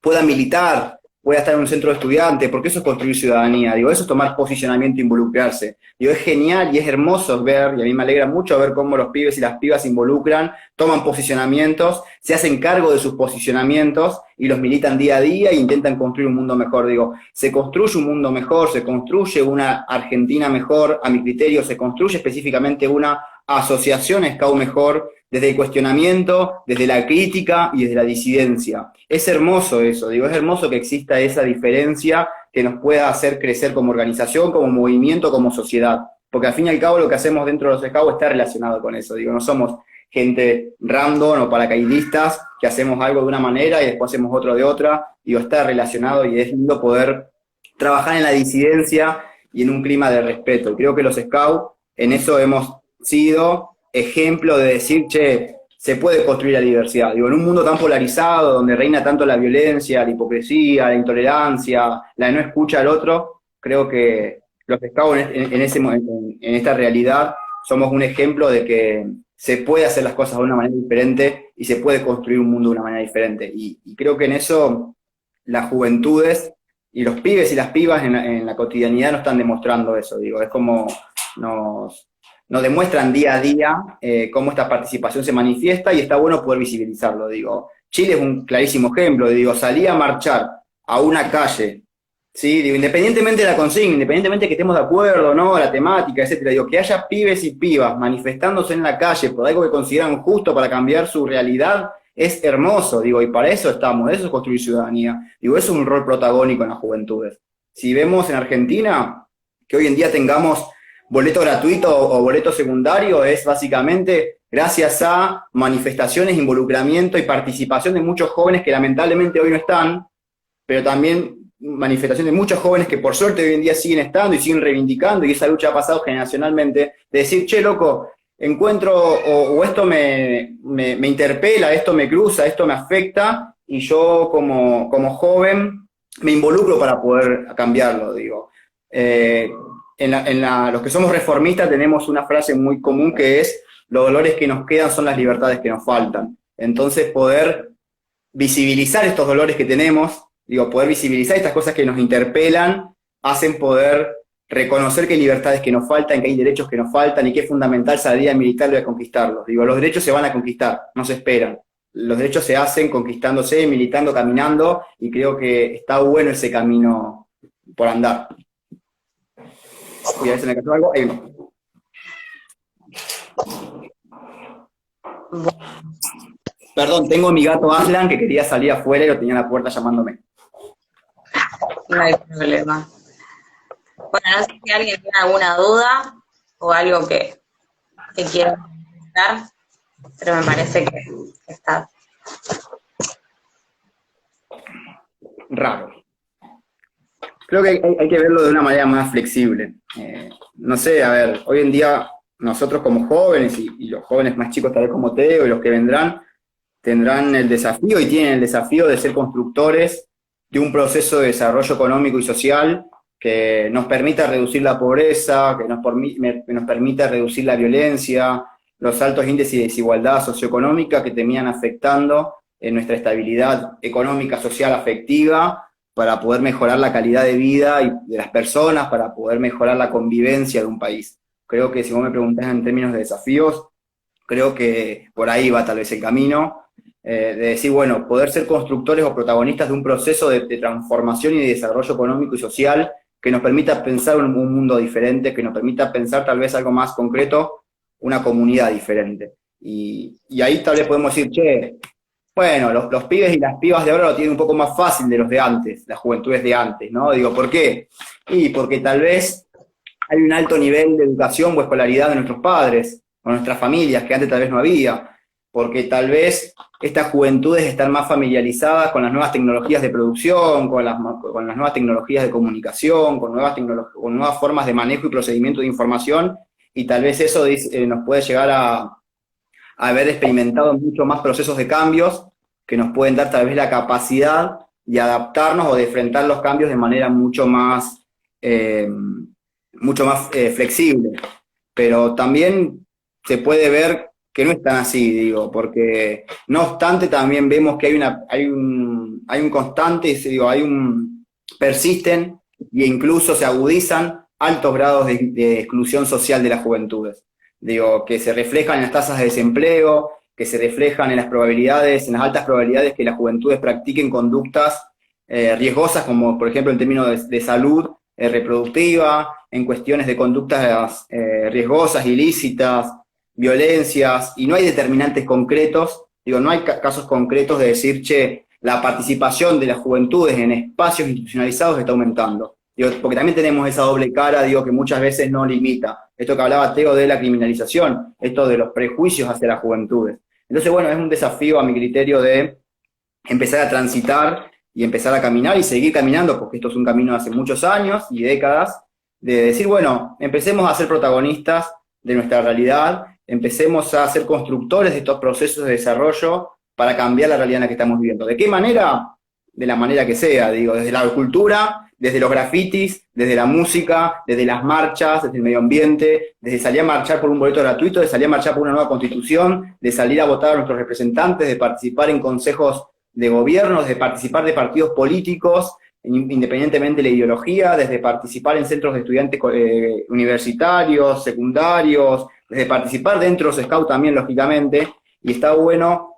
pueda militar, pueda estar en un centro de estudiantes, porque eso es construir ciudadanía. Digo, eso es tomar posicionamiento e involucrarse. Digo, es genial y es hermoso ver, y a mí me alegra mucho ver cómo los pibes y las pibas se involucran, toman posicionamientos, se hacen cargo de sus posicionamientos y los militan día a día e intentan construir un mundo mejor. Digo, se construye un mundo mejor, se construye una Argentina mejor, a mi criterio, se construye específicamente una asociación Scout mejor, desde el cuestionamiento, desde la crítica y desde la disidencia. Es hermoso eso, digo, es hermoso que exista esa diferencia que nos pueda hacer crecer como organización, como movimiento, como sociedad. Porque al fin y al cabo lo que hacemos dentro de los Scouts está relacionado con eso. Digo, no somos gente random o paracaidistas que hacemos algo de una manera y después hacemos otro de otra. Digo, está relacionado y es lindo poder trabajar en la disidencia y en un clima de respeto. Creo que los Scouts en eso hemos sido ejemplo de decir, che, se puede construir la diversidad. Digo, en un mundo tan polarizado, donde reina tanto la violencia, la hipocresía, la intolerancia, la no escucha al otro, creo que los Scouts en esta realidad somos un ejemplo de que se puede hacer las cosas de una manera diferente y se puede construir un mundo de una manera diferente. Y creo que en eso las juventudes y los pibes y las pibas en la cotidianidad nos están demostrando eso. Digo, es como nos demuestran día a día cómo esta participación se manifiesta y está bueno poder visibilizarlo. Digo, Chile es un clarísimo ejemplo. Digo, salí a marchar a una calle, ¿sí? Digo, independientemente de la consigna, independientemente de que estemos de acuerdo, ¿no? La temática, etcétera. Digo, que haya pibes y pibas manifestándose en la calle por algo que consideran justo para cambiar su realidad, es hermoso. Digo, y para eso estamos, eso es construir ciudadanía. Digo, eso es un rol protagónico en las juventudes. Si vemos en Argentina que hoy en día tengamos boleto gratuito o boleto secundario, es básicamente gracias a manifestaciones, involucramiento y participación de muchos jóvenes que lamentablemente hoy no están, pero también manifestación de muchos jóvenes que por suerte hoy en día siguen estando y siguen reivindicando, y esa lucha ha pasado generacionalmente, de decir, che, loco, encuentro, o esto me interpela, esto me cruza, esto me afecta, y yo como joven me involucro para poder cambiarlo, digo. Los que somos reformistas tenemos una frase muy común que es, los dolores que nos quedan son las libertades que nos faltan. Entonces poder visibilizar estos dolores que tenemos, digo, poder visibilizar estas cosas que nos interpelan, hacen poder reconocer que hay libertades que nos faltan, que hay derechos que nos faltan y que es fundamental salir a militar y a conquistarlos. Digo, los derechos se van a conquistar, no se esperan. Los derechos se hacen conquistándose, militando, caminando, y creo que está bueno ese camino por andar. Y a ver si me cayó algo. Ahí no. Perdón, tengo a mi gato Aslan que quería salir afuera y lo tenía en la puerta llamándome. No hay problema. Bueno, no sé si alguien tiene alguna duda o algo que quiera comentar, pero me parece que está. Raro. Creo que hay que verlo de una manera más flexible. No sé, a ver, hoy en día nosotros como jóvenes y los jóvenes más chicos tal vez como Teo y los que vendrán, tendrán el desafío y tienen el desafío de ser constructores de un proceso de desarrollo económico y social que nos permita reducir la pobreza, que nos permita reducir la violencia, los altos índices de desigualdad socioeconómica que terminan afectando en nuestra estabilidad económica, social, afectiva, para poder mejorar la calidad de vida de las personas, para poder mejorar la convivencia de un país. Creo que si vos me preguntás en términos de desafíos, creo que por ahí va tal vez el camino, de decir, bueno, poder ser constructores o protagonistas de un proceso de transformación y de desarrollo económico y social que nos permita pensar en un mundo diferente, que nos permita pensar tal vez algo más concreto, una comunidad diferente. Y ahí tal vez podemos decir, che, bueno, los pibes y las pibas de ahora lo tienen un poco más fácil de los de antes, las juventudes de antes, ¿no? Digo, ¿por qué? Y porque tal vez hay un alto nivel de educación o escolaridad de nuestros padres, o nuestras familias, que antes tal vez no había, porque tal vez estas juventudes están más familiarizadas con las nuevas tecnologías de producción, con las nuevas tecnologías de comunicación, con nuevas formas de manejo y procedimiento de información, y tal vez eso nos puede llegar a haber experimentado mucho más procesos de cambios que nos pueden dar tal vez la capacidad de adaptarnos o de enfrentar los cambios de manera mucho más flexible. Pero también se puede ver que no es tan así, digo, porque no obstante también vemos que hay un constante, digo, persisten e incluso se agudizan altos grados de exclusión social de las juventudes. Digo, que se reflejan en las tasas de desempleo, que se reflejan en las altas probabilidades que las juventudes practiquen conductas riesgosas, como por ejemplo en términos de salud reproductiva, en cuestiones de conductas riesgosas, ilícitas, violencias, y no hay determinantes concretos, digo, no hay casos concretos de decir, che, la participación de las juventudes en espacios institucionalizados está aumentando. Digo, porque también tenemos esa doble cara, digo, que muchas veces no limita. Esto que hablaba Teo de la criminalización, esto de los prejuicios hacia las juventudes. Entonces, bueno, es un desafío a mi criterio de empezar a transitar y empezar a caminar y seguir caminando, porque esto es un camino de hace muchos años y décadas, de decir, bueno, empecemos a ser protagonistas de nuestra realidad, empecemos a ser constructores de estos procesos de desarrollo para cambiar la realidad en la que estamos viviendo. ¿De qué manera? De la manera que sea, digo, desde la cultura, desde los grafitis, desde la música, desde las marchas, desde el medio ambiente, desde salir a marchar por un boleto gratuito, de salir a marchar por una nueva constitución, de salir a votar a nuestros representantes, de participar en consejos de gobierno, de participar de partidos políticos, independientemente de la ideología, desde participar en centros de estudiantes universitarios, secundarios, desde participar dentro de los scouts también, lógicamente, y está bueno,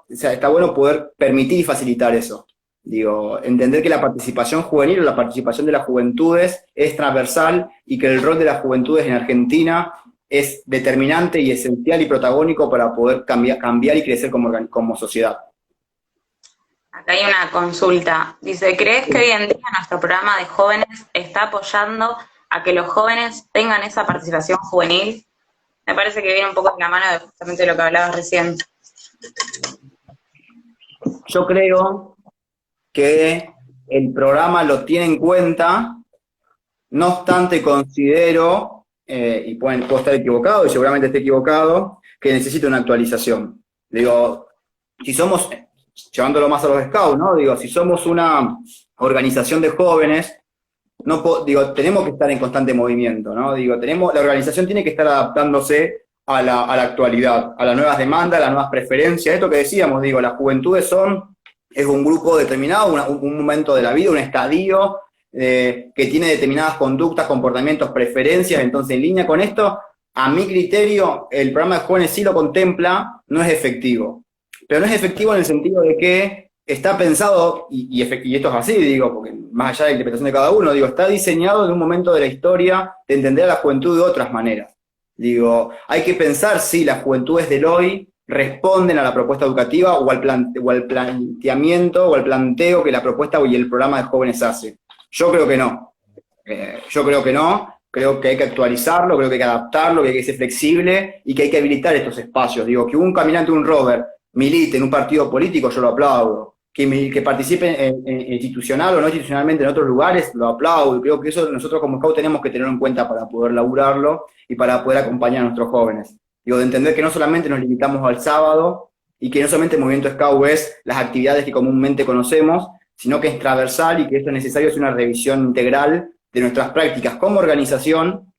está bueno poder permitir y facilitar eso. Digo, entender que la participación juvenil o la participación de las juventudes es transversal y que el rol de las juventudes en Argentina es determinante y esencial y protagónico para poder cambiar y crecer como sociedad. Acá hay una consulta. Dice, ¿crees que hoy en día nuestro programa de jóvenes está apoyando a que los jóvenes tengan esa participación juvenil? Me parece que viene un poco en la mano de justamente lo que hablabas recién. Yo creo que el programa lo tiene en cuenta, no obstante considero, y puedo estar equivocado, y seguramente esté equivocado, que necesita una actualización. Digo, si somos, llevándolo más a los scouts, ¿no? Digo, si somos una organización de jóvenes, digo, tenemos que estar en constante movimiento, ¿no? Digo, la organización tiene que estar adaptándose a la actualidad, a las nuevas demandas, a las nuevas preferencias. Esto que decíamos, digo, las juventudes es un grupo determinado, un momento de la vida, un estadio que tiene determinadas conductas, comportamientos, preferencias. Entonces, en línea con esto, a mi criterio, el programa de jóvenes sí lo contempla, no es efectivo. Pero no es efectivo en el sentido de que está pensado, y esto es así, digo, porque más allá de la interpretación de cada uno, digo, está diseñado en un momento de la historia de entender a la juventud de otras maneras. Digo, hay que pensar si las juventudes del hoy responden a la propuesta educativa o al planteamiento o al planteo que la propuesta y el programa de jóvenes hace. Yo creo que no. Creo que hay que actualizarlo, creo que hay que adaptarlo, que hay que ser flexible y que hay que habilitar estos espacios. Digo, que un caminante, un rover, milite en un partido político, yo lo aplaudo. Que participe institucional o no institucionalmente en otros lugares, lo aplaudo. Creo que eso nosotros como Scout tenemos que tenerlo en cuenta para poder laburarlo y para poder acompañar a nuestros jóvenes. Digo, de entender que no solamente nos limitamos al sábado y que no solamente el movimiento Scout es las actividades que comúnmente conocemos, sino que es transversal y que esto es necesario hacer una revisión integral de nuestras prácticas como organización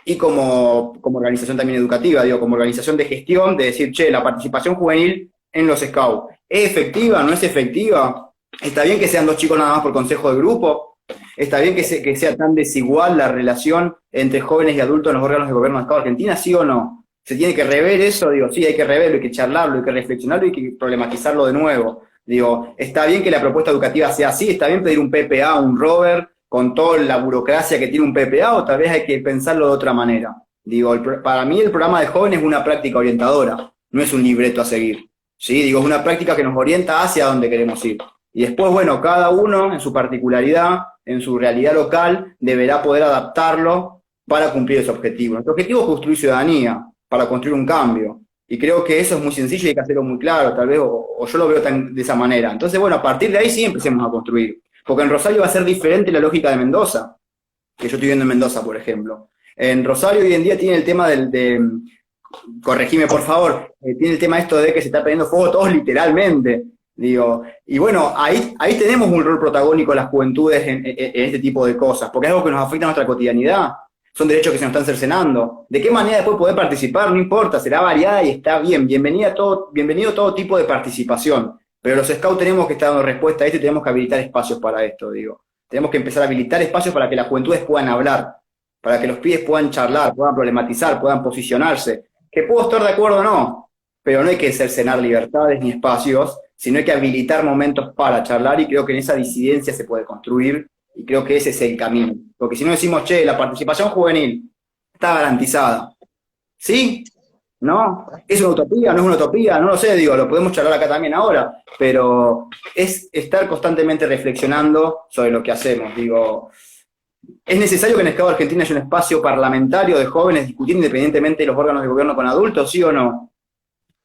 y como organización también educativa, digo, como organización de gestión, de decir, che, la participación juvenil en los Scouts, ¿es efectiva? ¿No es efectiva? ¿Está bien que sean 2 chicos nada más por consejo de grupo? ¿Está bien que sea tan desigual la relación entre jóvenes y adultos en los órganos de gobierno de Estado de Argentina? ¿Sí o no? ¿Se tiene que rever eso? Digo, sí, hay que reverlo, hay que charlarlo, hay que reflexionarlo y hay que problematizarlo de nuevo. Digo, está bien que la propuesta educativa sea así, está bien pedir un PPA, un rover, con toda la burocracia que tiene un PPA, o tal vez hay que pensarlo de otra manera. Digo, para mí el programa de jóvenes es una práctica orientadora, no es un libreto a seguir. ¿Sí? Digo, es una práctica que nos orienta hacia donde queremos ir. Y después, bueno, cada uno en su particularidad, en su realidad local, deberá poder adaptarlo para cumplir ese objetivo. Nuestro objetivo es construir ciudadanía, para construir un cambio. Y creo que eso es muy sencillo y hay que hacerlo muy claro, tal vez, o yo lo veo de esa manera. Entonces, bueno, a partir de ahí sí empecemos a construir. Porque en Rosario va a ser diferente la lógica de Mendoza, que yo estoy viendo en Mendoza, por ejemplo. En Rosario hoy en día tiene el tema corregime por favor, tiene el tema esto de que se está prendiendo fuego todos literalmente, digo, y bueno, ahí tenemos un rol protagónico las juventudes en este tipo de cosas, porque es algo que nos afecta a nuestra cotidianidad, son derechos que se nos están cercenando. ¿De qué manera después poder participar? No importa, será variada y está bien, bienvenido todo tipo de participación, pero los Scouts tenemos que estar dando respuesta a esto y tenemos que habilitar espacios para esto, digo, tenemos que empezar a habilitar espacios para que las juventudes puedan hablar, para que los pibes puedan charlar, puedan problematizar, puedan posicionarse. Que puedo estar de acuerdo o no, pero no hay que cercenar libertades ni espacios, sino hay que habilitar momentos para charlar y creo que en esa disidencia se puede construir y creo que ese es el camino. Porque si no decimos, che, la participación juvenil está garantizada. ¿Sí? ¿No? ¿Es una utopía? ¿No es una utopía? No lo sé, digo, lo podemos charlar acá también ahora, pero es estar constantemente reflexionando sobre lo que hacemos, digo. ¿Es necesario que en el Estado de Argentina haya un espacio parlamentario de jóvenes discutiendo independientemente de los órganos de gobierno con adultos, sí o no?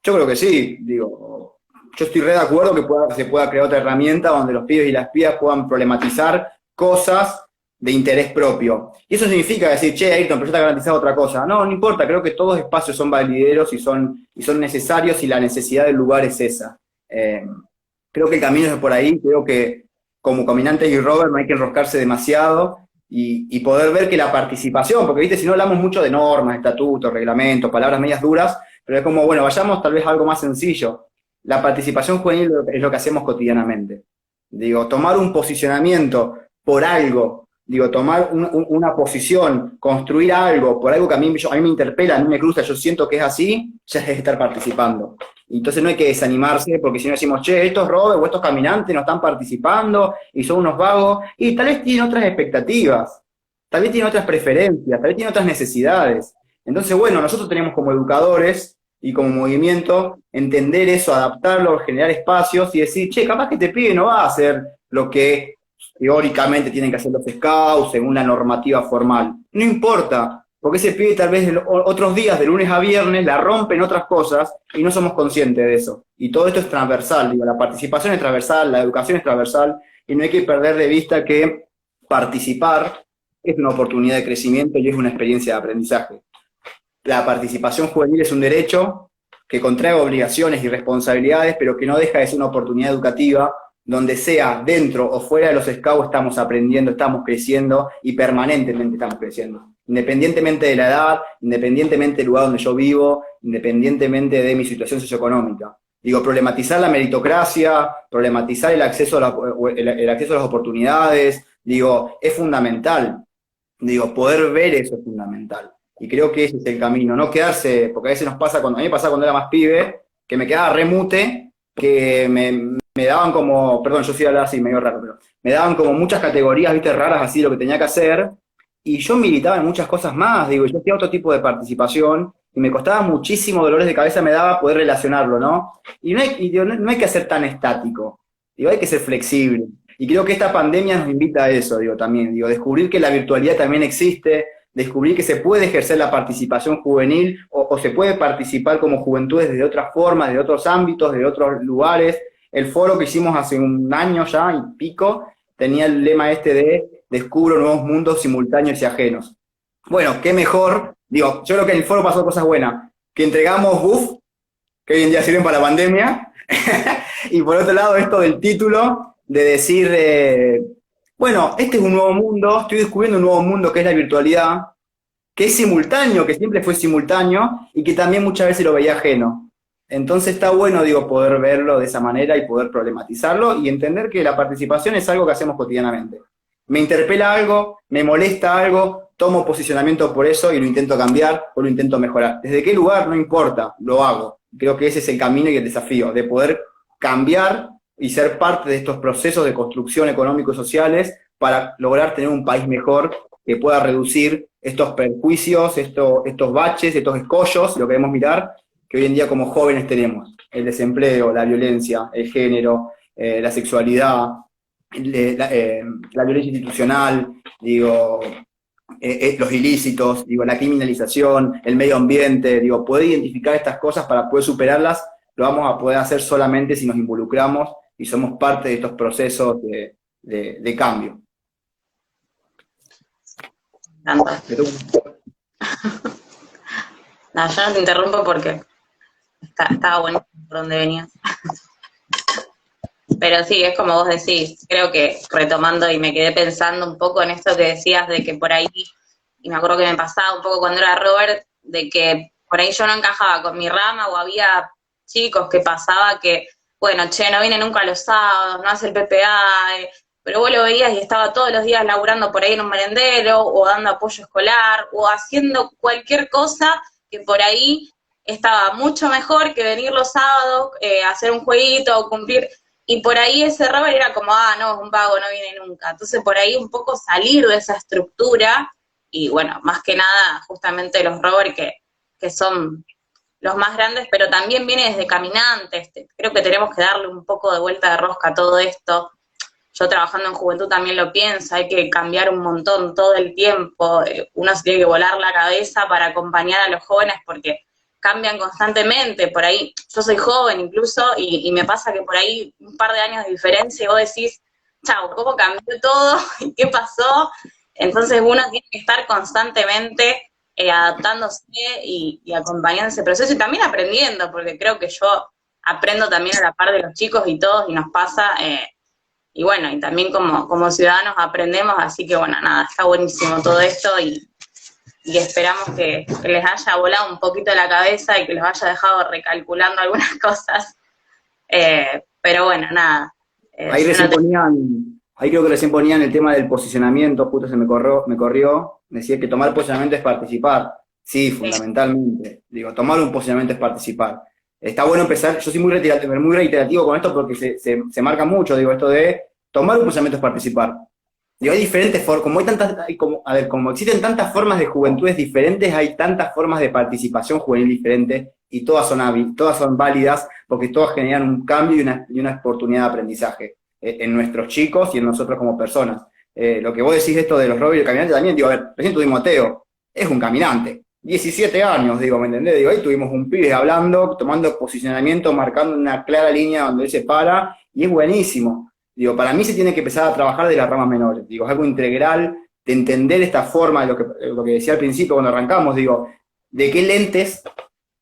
Yo creo que sí, digo, yo estoy re de acuerdo que se pueda crear otra herramienta donde los pibes y las pibas puedan problematizar cosas de interés propio. Y eso significa decir, che, Ayrton, pero yo te he garantizado otra cosa. No, no importa, creo que todos los espacios son valideros y son necesarios y la necesidad del lugar es esa. Creo que el camino es por ahí, creo que como caminantes y Robert no hay que enroscarse demasiado, y poder ver que la participación, porque viste, si no hablamos mucho de normas, estatutos, reglamentos, palabras medias duras, pero es como, bueno, vayamos tal vez a algo más sencillo. La participación juvenil es lo que hacemos cotidianamente. Digo, tomar un posicionamiento por algo, digo, tomar una posición, construir algo, por algo que a mí me interpela, a mí me cruza, yo siento que es así, ya es estar participando. Entonces no hay que desanimarse, porque si no decimos, che, estos Robert o estos caminantes no están participando y son unos vagos, y tal vez tienen otras expectativas, tal vez tienen otras preferencias, tal vez tienen otras necesidades. Entonces, bueno, nosotros tenemos como educadores y como movimiento entender eso, adaptarlo, generar espacios y decir, che, capaz que este pibe no va a hacer lo que teóricamente tienen que hacer los Scouts según la normativa formal. No importa, porque ese pibe tal vez otros días, de lunes a viernes, la rompe en otras cosas y no somos conscientes de eso. Y todo esto es transversal, digo, la participación es transversal, la educación es transversal, y no hay que perder de vista que participar es una oportunidad de crecimiento y es una experiencia de aprendizaje. La participación juvenil es un derecho que contrae obligaciones y responsabilidades, pero que no deja de ser una oportunidad educativa donde sea dentro o fuera de los scouts estamos aprendiendo, estamos creciendo y permanentemente estamos creciendo. Independientemente de la edad, independientemente del lugar donde yo vivo, independientemente de mi situación socioeconómica. Digo, problematizar la meritocracia, problematizar el acceso el acceso a las oportunidades, digo, es fundamental. Digo, poder ver eso es fundamental. Y creo que ese es el camino, no quedarse, porque a veces nos pasa, a mí me pasaba cuando era más pibe, que me quedaba remute, que me daban como, perdón, yo soy hablar así medio raro, pero me daban como muchas categorías, viste, raras así, lo que tenía que hacer, y yo militaba en muchas cosas más, digo, yo hacía otro tipo de participación, y me costaba muchísimo dolores de cabeza, me daba poder relacionarlo, ¿no? Y no hay que ser tan estático, digo, hay que ser flexible. Y creo que esta pandemia nos invita a eso, digo, también, digo, descubrir que la virtualidad también existe, descubrir que se puede ejercer la participación juvenil o se puede participar como juventudes desde otras formas, de otros ámbitos, de otros lugares. El foro que hicimos hace un año ya y pico tenía el lema este de descubro nuevos mundos simultáneos y ajenos. Bueno, qué mejor, digo, yo creo que en el foro pasó cosas buenas, que entregamos buff, que hoy en día sirven para la pandemia, y por otro lado esto del título, de decir, bueno, este es un nuevo mundo, estoy descubriendo un nuevo mundo que es la virtualidad, que es simultáneo, que siempre fue simultáneo, y que también muchas veces lo veía ajeno. Entonces está bueno, digo, poder verlo de esa manera y poder problematizarlo y entender que la participación es algo que hacemos cotidianamente. Me interpela algo, me molesta algo, tomo posicionamiento por eso y lo intento cambiar o lo intento mejorar. ¿Desde qué lugar? No importa, lo hago. Creo que ese es el camino y el desafío, de poder cambiar y ser parte de estos procesos de construcción económico y sociales para lograr tener un país mejor que pueda reducir estos perjuicios, estos baches, estos escollos, lo que debemos mirar, que hoy en día como jóvenes tenemos. El desempleo, la violencia, el género, la sexualidad, la violencia institucional, digo, los ilícitos, digo, la criminalización, el medio ambiente, digo, poder identificar estas cosas para poder superarlas, lo vamos a poder hacer solamente si nos involucramos y somos parte de estos procesos de cambio. No, yo no te interrumpo porque estaba bueno por donde venías. Pero sí, es como vos decís, creo que retomando y me quedé pensando un poco en esto que decías de que por ahí, y me acuerdo que me pasaba un poco cuando era Robert, de que por ahí yo no encajaba con mi rama o había chicos que pasaba que, bueno, che, no viene nunca los sábados, no hace el PPA, pero vos lo veías y estaba todos los días laburando por ahí en un merendero o dando apoyo escolar o haciendo cualquier cosa que por ahí estaba mucho mejor que venir los sábados, hacer un jueguito o cumplir. Y por ahí ese Robert era como, no, es un vago, no viene nunca. Entonces por ahí un poco salir de esa estructura y bueno, más que nada justamente los Robert que son los más grandes, pero también viene desde caminantes. Creo que tenemos que darle un poco de vuelta de rosca a todo esto. Yo trabajando en juventud también lo pienso, hay que cambiar un montón todo el tiempo, uno se tiene que volar la cabeza para acompañar a los jóvenes porque cambian constantemente, por ahí, yo soy joven incluso, y me pasa que por ahí un par de años de diferencia y vos decís, chau, ¿cómo cambió todo? ¿Qué pasó? Entonces uno tiene que estar constantemente adaptándose y acompañando ese proceso y también aprendiendo, porque creo que yo aprendo también a la par de los chicos y todos, y nos pasa, y bueno, y también como ciudadanos aprendemos, así que bueno, nada, está buenísimo todo esto y esperamos que les haya volado un poquito la cabeza y que los haya dejado recalculando algunas cosas. Pero bueno, nada. Ahí creo que recién ponían el tema del posicionamiento, justo se me corrió, decía que tomar posicionamiento es participar. Sí, fundamentalmente. Digo, tomar un posicionamiento es participar. Está bueno empezar, yo soy muy reiterativo con esto porque se marca mucho, digo, esto de tomar un posicionamiento es participar. Digo, hay diferentes formas, como existen tantas formas de juventudes diferentes, hay tantas formas de participación juvenil diferentes, y todas son válidas, porque todas generan un cambio y una oportunidad de aprendizaje en nuestros chicos y en nosotros como personas. Lo que vos decís esto de los Robert y el caminante también, digo, a ver, recién tuvimos a Teo, es un caminante, 17 años, digo, ¿me entendés? Digo, ahí tuvimos un pibe hablando, tomando posicionamiento, marcando una clara línea donde él se para, y es buenísimo. Digo, para mí se tiene que empezar a trabajar de las ramas menores. Digo, es algo integral de entender esta forma, de lo que decía al principio cuando arrancamos, digo, de qué lentes,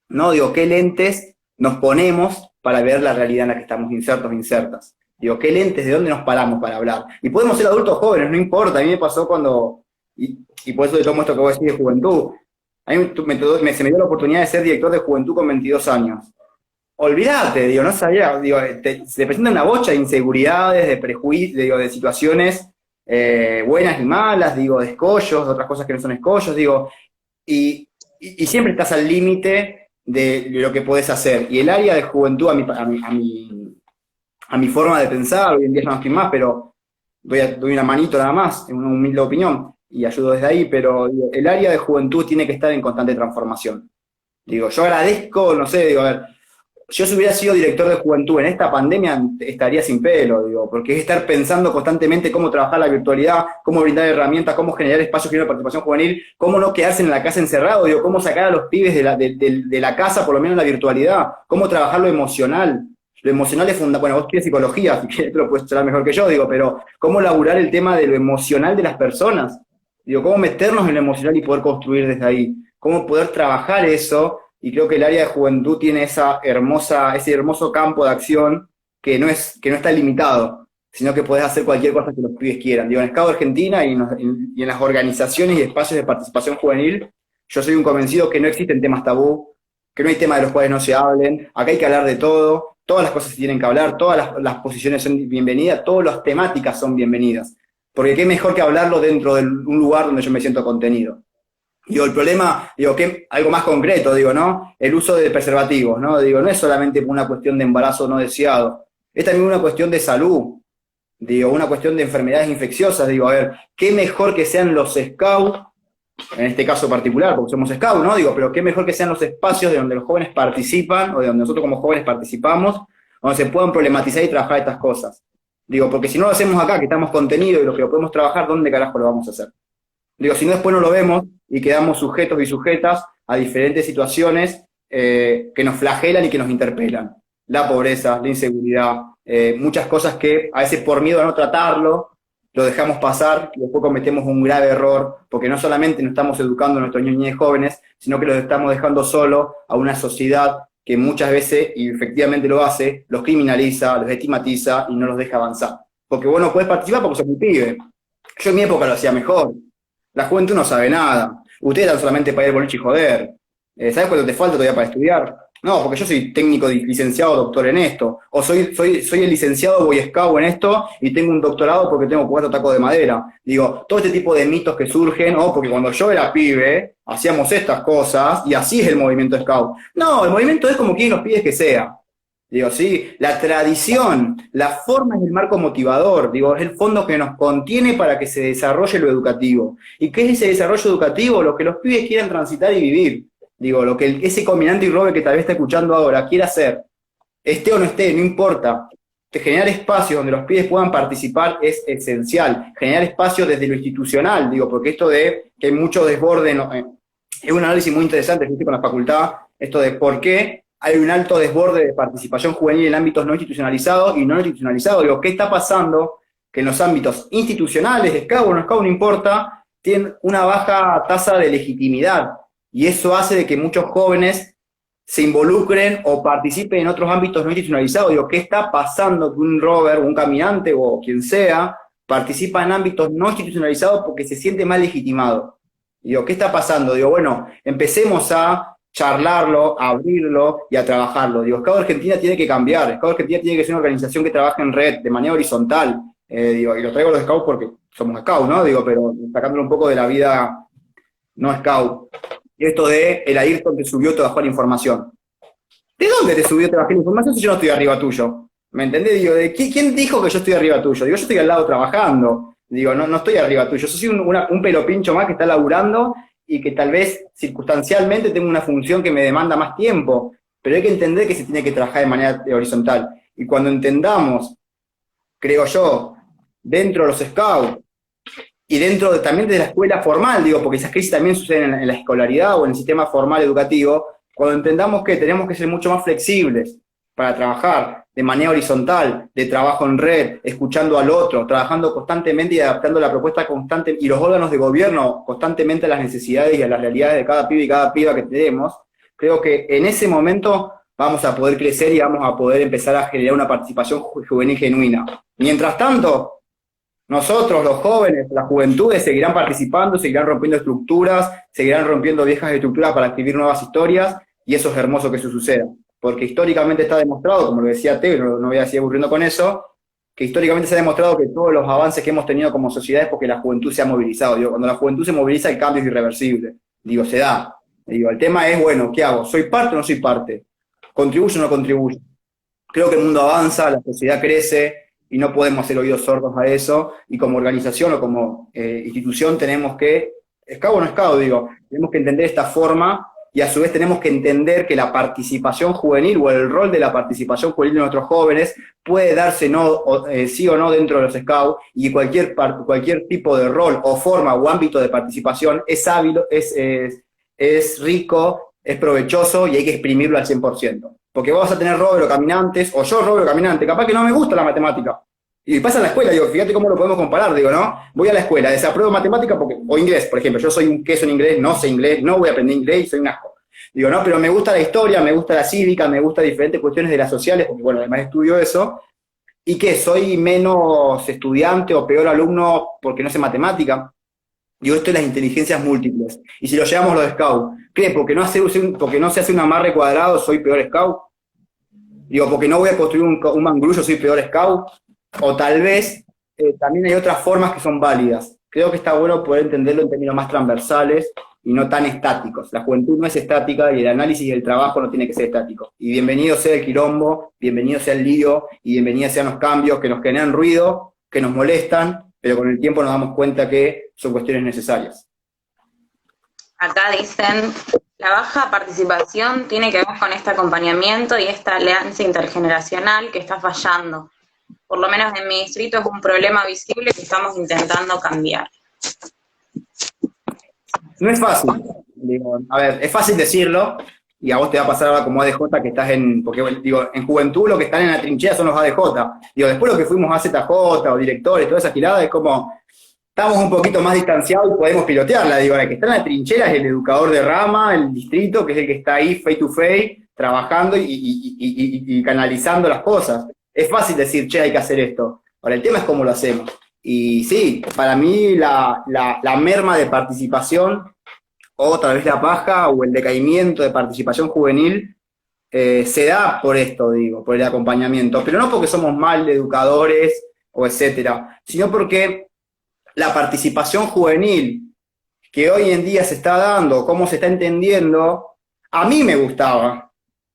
¿no? Digo, qué lentes nos ponemos para ver la realidad en la que estamos insertos, insertas. Digo, qué lentes, de dónde nos paramos para hablar. Y podemos ser adultos jóvenes, no importa. A mí me pasó cuando, y por eso le tomo esto que vos decís de juventud. A mí se me dio la oportunidad de ser director de juventud con 22 años. Olvídate, digo, no sabía, digo, se presenta una bocha de inseguridades, de prejuicios, digo, de situaciones buenas y malas, digo, de escollos, de otras cosas que no son escollos, digo, y siempre estás al límite de lo que podés hacer. Y el área de juventud, a mi forma de pensar, hoy en día ya no estoy más, pero doy una manito nada más, en una humilde opinión, y ayudo desde ahí, pero digo, el área de juventud tiene que estar en constante transformación. Digo, yo agradezco, no sé, digo, a ver, yo si hubiera sido director de juventud en esta pandemia estaría sin pelo, digo, porque es estar pensando constantemente cómo trabajar la virtualidad, cómo brindar herramientas, cómo generar espacios de participación juvenil, cómo no quedarse en la casa encerrado, digo, cómo sacar a los pibes de la casa, por lo menos en la virtualidad, cómo trabajar lo emocional. Lo emocional es fundamental. Bueno, vos quieres psicología, si quieres te lo puedes hablar mejor que yo, digo, pero cómo laburar el tema de lo emocional de las personas. Digo, cómo meternos en lo emocional y poder construir desde ahí. Cómo poder trabajar eso. Y creo que el área de juventud tiene ese hermoso campo de acción que no está limitado, sino que podés hacer cualquier cosa que los pibes quieran. Digo, en Scout Argentina y en las organizaciones y espacios de participación juvenil, yo soy un convencido que no existen temas tabú, que no hay temas de los cuales no se hablen, acá hay que hablar de todo, todas las cosas se tienen que hablar, todas las posiciones son bienvenidas, todas las temáticas son bienvenidas. Porque qué mejor que hablarlo dentro de un lugar donde yo me siento contenido. Digo, el problema, digo, que algo más concreto, digo, ¿no? El uso de preservativos, ¿no? Digo, no es solamente una cuestión de embarazo no deseado, es también una cuestión de salud, digo, una cuestión de enfermedades infecciosas, digo, a ver, qué mejor que sean los scouts, en este caso particular, porque somos scouts, ¿no? Digo, pero qué mejor que sean los espacios de donde los jóvenes participan, o de donde nosotros como jóvenes participamos, donde se puedan problematizar y trabajar estas cosas. Digo, porque si no lo hacemos acá, que estamos contenidos y lo que lo podemos trabajar, ¿dónde carajo lo vamos a hacer? Digo, si no después no lo vemos y quedamos sujetos y sujetas a diferentes situaciones que nos flagelan y que nos interpelan. La pobreza, la inseguridad, muchas cosas que a veces por miedo a no tratarlo, lo dejamos pasar y después cometemos un grave error, porque no solamente nos estamos educando a nuestros niños y niñas jóvenes, sino que los estamos dejando solo a una sociedad que muchas veces, y efectivamente lo hace, los criminaliza, los estigmatiza y no los deja avanzar. Porque vos no podés participar porque sos un pibe. Yo en mi época lo hacía mejor. La juventud no sabe nada. Ustedes dan solamente para ir al boliche y joder. ¿Sabes cuánto te falta todavía para estudiar? No, porque yo soy técnico, licenciado, doctor en esto. O soy el licenciado Boy Scout en esto y tengo un doctorado porque tengo 4 tacos de madera. Digo, todo este tipo de mitos que surgen, porque cuando yo era pibe, hacíamos estas cosas y así es el movimiento Scout. No, el movimiento es como quieren los pibes que sea. Digo, sí, la tradición, la forma es el marco motivador, digo, es el fondo que nos contiene para que se desarrolle lo educativo. ¿Y qué es ese desarrollo educativo? Lo que los pibes quieran transitar y vivir. Digo, lo que ese combinante y robe que tal vez está escuchando ahora quiere hacer, esté o no esté, no importa. Generar espacios donde los pibes puedan participar es esencial. Generar espacios desde lo institucional, digo, porque esto de que hay mucho desborde, es un análisis muy interesante que hice con la facultad, esto de por qué hay un alto desborde de participación juvenil en ámbitos no institucionalizados y no institucionalizados. Digo, ¿qué está pasando? Que en los ámbitos institucionales, Scout o no Scout, no importa, tienen una baja tasa de legitimidad. Y eso hace de que muchos jóvenes se involucren o participen en otros ámbitos no institucionalizados. Digo, ¿qué está pasando que un rover, un caminante o quien sea participa en ámbitos no institucionalizados porque se siente más legitimado? Digo, ¿qué está pasando? Digo, bueno, empecemos a charlarlo, a abrirlo y a trabajarlo. Digo, Scout Argentina tiene que cambiar. Scout Argentina tiene que ser una organización que trabaje en red, de manera horizontal. Digo, y lo traigo a los Scouts porque somos Scouts, ¿no? Digo, pero sacándolo un poco de la vida no Scout. Y esto de el Ayrton te subió, te bajó la información. ¿De dónde te subió, te bajó la información si yo no estoy arriba tuyo? ¿Me entendés? Digo, ¿quién dijo que yo estoy arriba tuyo? Digo, yo estoy al lado trabajando. Digo, no estoy arriba tuyo. Yo soy un pelo pincho más que está laburando y que tal vez circunstancialmente tengo una función que me demanda más tiempo. Pero hay que entender que se tiene que trabajar de manera horizontal. Y cuando entendamos, creo yo, dentro de los Scouts, y dentro también de la escuela formal, digo, porque esas crisis también suceden en la escolaridad o en el sistema formal educativo, cuando entendamos que tenemos que ser mucho más flexibles para trabajar de manera horizontal, de trabajo en red, escuchando al otro, trabajando constantemente y adaptando la propuesta constante y los órganos de gobierno constantemente a las necesidades y a las realidades de cada pibe y cada piba que tenemos, creo que en ese momento vamos a poder crecer y vamos a poder empezar a generar una participación juvenil genuina. Mientras tanto, nosotros, los jóvenes, las juventudes, seguirán participando, seguirán rompiendo estructuras, seguirán rompiendo viejas estructuras para escribir nuevas historias, y eso es hermoso que eso suceda. Porque históricamente está demostrado, como lo decía Teo, no voy a seguir aburriendo con eso, que históricamente se ha demostrado que todos los avances que hemos tenido como sociedad es porque la juventud se ha movilizado. Digo, cuando la juventud se moviliza, el cambio es irreversible. Digo, se da. Digo, el tema es, bueno, ¿qué hago? ¿Soy parte o no soy parte? ¿Contribuyo o no contribuyo? Creo que el mundo avanza, la sociedad crece, y no podemos hacer oídos sordos a eso, y como organización o como institución tenemos que, escabo o no escabo, digo, tenemos que entender esta forma, y a su vez tenemos que entender que la participación juvenil o el rol de la participación juvenil de nuestros jóvenes puede darse sí o no dentro de los scouts, y cualquier tipo de rol o forma o ámbito de participación es hábil, es rico, es provechoso y hay que exprimirlo al 100%. Porque vos vas a tener Robero caminantes, o yo Robero caminante, capaz que no me gusta la matemática. Y pasa en la escuela, digo, fíjate cómo lo podemos comparar, digo, ¿no? Voy a la escuela, desapruebo matemática o inglés, por ejemplo, yo soy un queso en inglés, no sé inglés, no voy a aprender inglés, soy un asco. Digo, no, pero me gusta la historia, me gusta la cívica, me gusta diferentes cuestiones de las sociales, porque bueno, además estudio eso, y que soy menos estudiante o peor alumno porque no sé matemática. Digo, esto es las inteligencias múltiples. Y si lo llevamos a los scouts, ¿qué? Porque no se hace un amarre cuadrado, soy peor scout. Digo, porque no voy a construir un mangrullo, soy peor scout. O tal vez también hay otras formas que son válidas. Creo que está bueno poder entenderlo en términos más transversales y no tan estáticos. La juventud no es estática y el análisis y el trabajo no tiene que ser estático. Y bienvenido sea el quilombo, bienvenido sea el lío y bienvenidos sean los cambios que nos generan ruido, que nos molestan, pero con el tiempo nos damos cuenta que son cuestiones necesarias. Acá dicen, la baja participación tiene que ver con este acompañamiento y esta alianza intergeneracional que está fallando. Por lo menos en mi distrito es un problema visible que estamos intentando cambiar. No es fácil. Digo, a ver, es fácil decirlo, y a vos te va a pasar ahora como ADJ que estás porque digo, en juventud lo que están en la trinchera son los ADJ. Digo, después lo que fuimos a ZJ o directores, toda esa girada, es como, estamos un poquito más distanciados y podemos pilotearla. Digo, el que está en la trinchera es el educador de rama, el distrito, que es el que está ahí face to face, trabajando y canalizando las cosas. Es fácil decir, che, hay que hacer esto. Ahora, el tema es cómo lo hacemos. Y sí, para mí la merma de participación, o tal vez la baja o el decaimiento de participación juvenil, se da por esto, digo, por el acompañamiento. Pero no porque somos mal educadores o etcétera, sino porque la participación juvenil que hoy en día se está dando, cómo se está entendiendo, a mí me gustaba.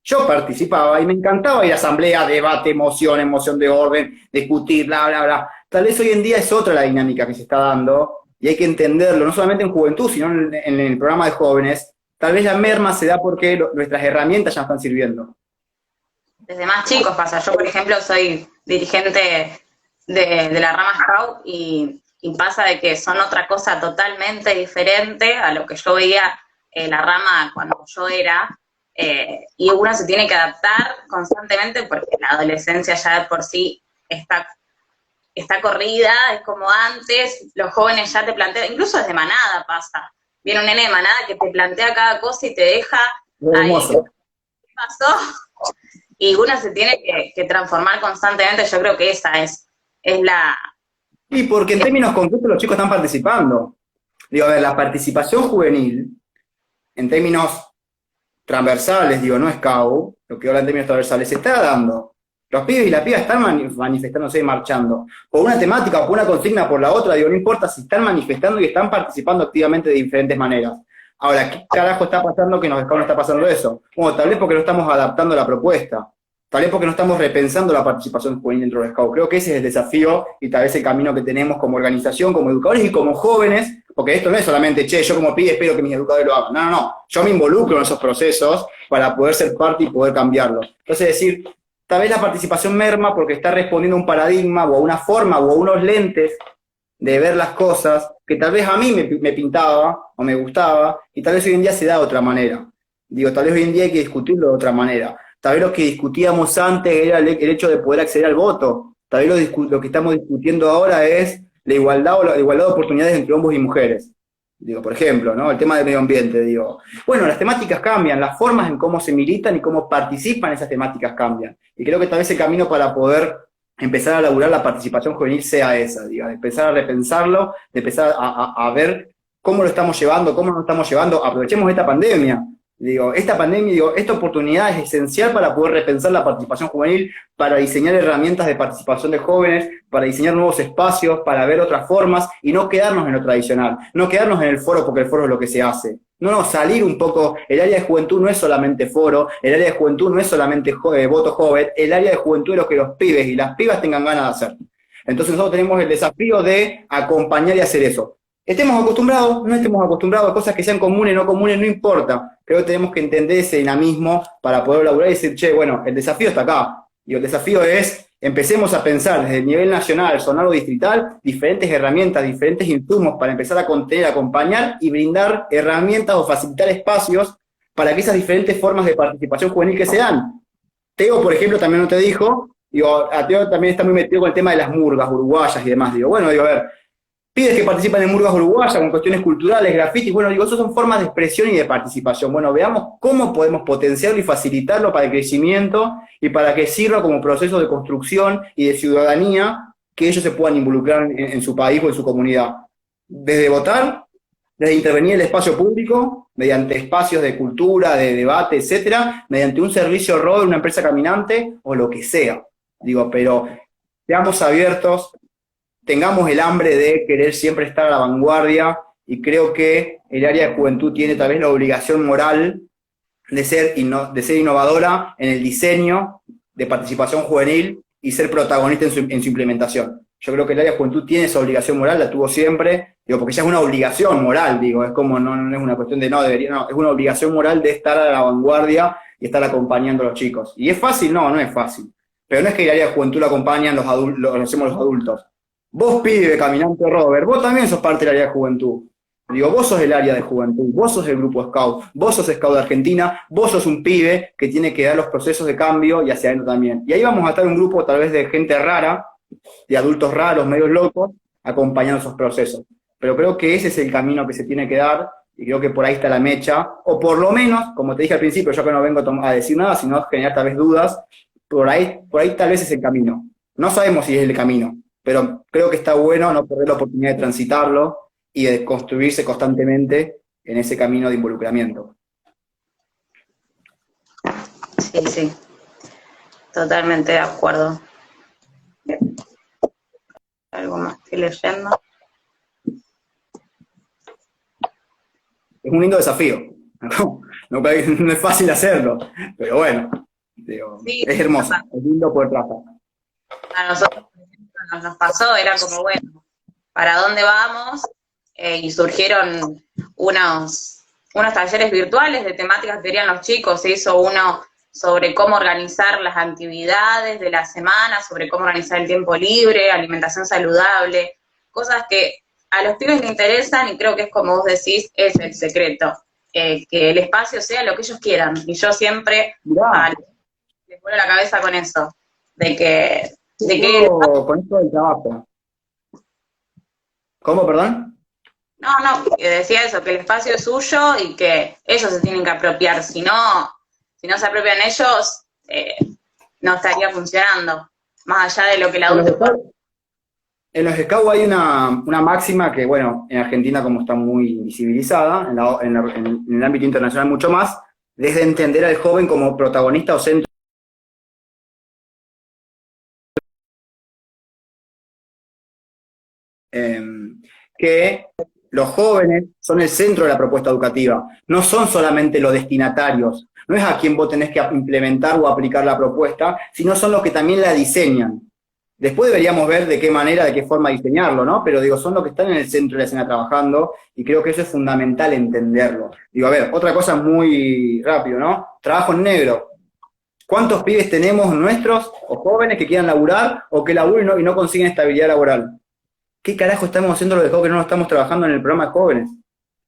Yo participaba y me encantaba ir a asamblea, debate, moción de orden, discutir, bla, bla, bla. Tal vez hoy en día es otra la dinámica que se está dando y hay que entenderlo, no solamente en juventud, sino en el programa de jóvenes. Tal vez la merma se da porque nuestras herramientas ya están sirviendo. Desde más chicos pasa. Yo, por ejemplo, soy dirigente de la rama Scout y pasa de que son otra cosa totalmente diferente a lo que yo veía la rama cuando yo era. Y uno se tiene que adaptar constantemente porque la adolescencia ya de por sí está corrida, es como antes, los jóvenes ya te plantean, incluso desde manada pasa, viene un nene de manada que te plantea cada cosa y te deja ahí, ¿qué pasó? Y uno se tiene que transformar constantemente. Yo creo que esa es la... Y porque en términos concretos los chicos están participando. Digo, a ver, la participación juvenil, en términos transversales, digo, no scout, lo que habla en términos transversales, se está dando. Los pibes y las pibas están manifestándose y marchando. Por una temática o por una consigna por la otra, digo, no importa si están manifestando y están participando activamente de diferentes maneras. Ahora, ¿qué carajo está pasando que en los scouts no está pasando eso? Bueno, tal vez porque no estamos adaptando la propuesta. Tal vez porque no estamos repensando la participación juvenil dentro del scout. Creo que ese es el desafío y tal vez el camino que tenemos como organización, como educadores y como jóvenes, porque esto no es solamente, che, yo como pibe espero que mis educadores lo hagan. No, no, no. Yo me involucro en esos procesos para poder ser parte y poder cambiarlo. Entonces, decir, tal vez la participación merma porque está respondiendo a un paradigma o a una forma o a unos lentes de ver las cosas que tal vez a mí me pintaba o me gustaba y tal vez hoy en día se da de otra manera. Digo, tal vez hoy en día hay que discutirlo de otra manera. Tal vez lo que discutíamos antes era el hecho de poder acceder al voto. Tal vez lo que estamos discutiendo ahora es la igualdad o la igualdad de oportunidades entre hombres y mujeres. Digo, por ejemplo, ¿no? El tema del medio ambiente, digo. Bueno, las temáticas cambian, las formas en cómo se militan y cómo participan esas temáticas cambian. Y creo que tal vez el camino para poder empezar a laburar la participación juvenil sea esa, digo, de empezar a repensarlo, de empezar a ver cómo lo estamos llevando, cómo no lo estamos llevando. Aprovechemos esta pandemia. Digo, esta oportunidad es esencial para poder repensar la participación juvenil, para diseñar herramientas de participación de jóvenes, para diseñar nuevos espacios, para ver otras formas y no quedarnos en lo tradicional, no quedarnos en el foro porque el foro es lo que se hace. No, salir un poco. El área de juventud no es solamente foro, el área de juventud no es solamente voto joven, el área de juventud es lo que los pibes y las pibas tengan ganas de hacer. Entonces nosotros tenemos el desafío de acompañar y hacer eso. Estemos acostumbrados, no estemos acostumbrados a cosas que sean comunes, no comunes, no importa. Creo que tenemos que entender ese dinamismo para poder laburar y decir, che, bueno, el desafío está acá. Y el desafío es, empecemos a pensar desde el nivel nacional, zonal o distrital, diferentes herramientas, diferentes insumos para empezar a contener, acompañar y brindar herramientas o facilitar espacios para que esas diferentes formas de participación juvenil que se dan. Teo, por ejemplo, también no te dijo, digo, a Teo también está muy metido con el tema de las murgas uruguayas y demás. Digo, bueno, digo, a ver, pibes que participan en murgas uruguayas con cuestiones culturales, grafitis, bueno, digo, eso son formas de expresión y de participación. Bueno, veamos cómo podemos potenciarlo y facilitarlo para el crecimiento y para que sirva como proceso de construcción y de ciudadanía que ellos se puedan involucrar en su país o en su comunidad. Desde votar, desde intervenir en el espacio público, mediante espacios de cultura, de debate, etcétera, mediante un servicio ROE, una empresa caminante o lo que sea. Digo, pero seamos abiertos, tengamos el hambre de querer siempre estar a la vanguardia, y creo que el área de juventud tiene tal vez la obligación moral de ser innovadora en el diseño de participación juvenil y ser protagonista en su implementación. Yo creo que el área de juventud tiene esa obligación moral, la tuvo siempre, digo, porque ya es una obligación moral, digo, es como, no es una cuestión de debería, no, es una obligación moral de estar a la vanguardia y estar acompañando a los chicos. ¿Y es fácil? No es fácil. Pero no es que el área de juventud lo acompañan los adultos, lo hacemos los adultos. Vos, pibe, caminante Robert, vos también sos parte del área de juventud. Digo, vos sos el área de juventud, vos sos el grupo Scout, vos sos Scout de Argentina, vos sos un pibe que tiene que dar los procesos de cambio y hacia adentro también. Y ahí vamos a estar un grupo tal vez de gente rara, de adultos raros, medios locos, acompañando esos procesos. Pero creo que ese es el camino que se tiene que dar, y creo que por ahí está la mecha, o por lo menos, como te dije al principio, yo que no vengo a decir nada, sino a generar tal vez dudas, por ahí tal vez es el camino. No sabemos si es el camino, pero creo que está bueno no perder la oportunidad de transitarlo y de construirse constantemente en ese camino de involucramiento. Sí, totalmente de acuerdo. Algo más estoy leyendo. Es un lindo desafío. No es fácil hacerlo, pero bueno, digo, Sí, es hermoso, es lindo poder trabajar. a nosotros nos pasó, era como, bueno, ¿para dónde vamos? Y surgieron unos talleres virtuales de temáticas que querían los chicos. Se hizo uno sobre cómo organizar las actividades de la semana, sobre cómo organizar el tiempo libre, alimentación saludable, cosas que a los pibes les interesan, y creo que es como vos decís, es el secreto, que el espacio sea lo que ellos quieran. Y yo siempre les vuelo la cabeza con eso, de que con esto del trabajo. ¿Cómo, perdón? No, que decía eso, que el espacio es suyo y que ellos se tienen que apropiar. Si no se apropian ellos, no estaría funcionando, más allá de lo que el adulto... En los Scouts hay una máxima que, bueno, en Argentina como está muy invisibilizada, en el ámbito internacional mucho más, desde entender al joven como protagonista o centro. Que los jóvenes son el centro de la propuesta educativa, no son solamente los destinatarios, no es a quien vos tenés que implementar o aplicar la propuesta, sino son los que también la diseñan. Después deberíamos ver de qué manera, de qué forma diseñarlo, ¿no? Pero digo, son los que están en el centro de la escena trabajando, y creo que eso es fundamental entenderlo. Digo, a ver, otra cosa muy rápido, ¿no? Trabajo en negro. ¿Cuántos pibes tenemos nuestros o jóvenes que quieran laburar o que laburen y no consiguen estabilidad laboral? ¿Qué carajo estamos haciendo los de jóvenes que no estamos trabajando en el programa de jóvenes?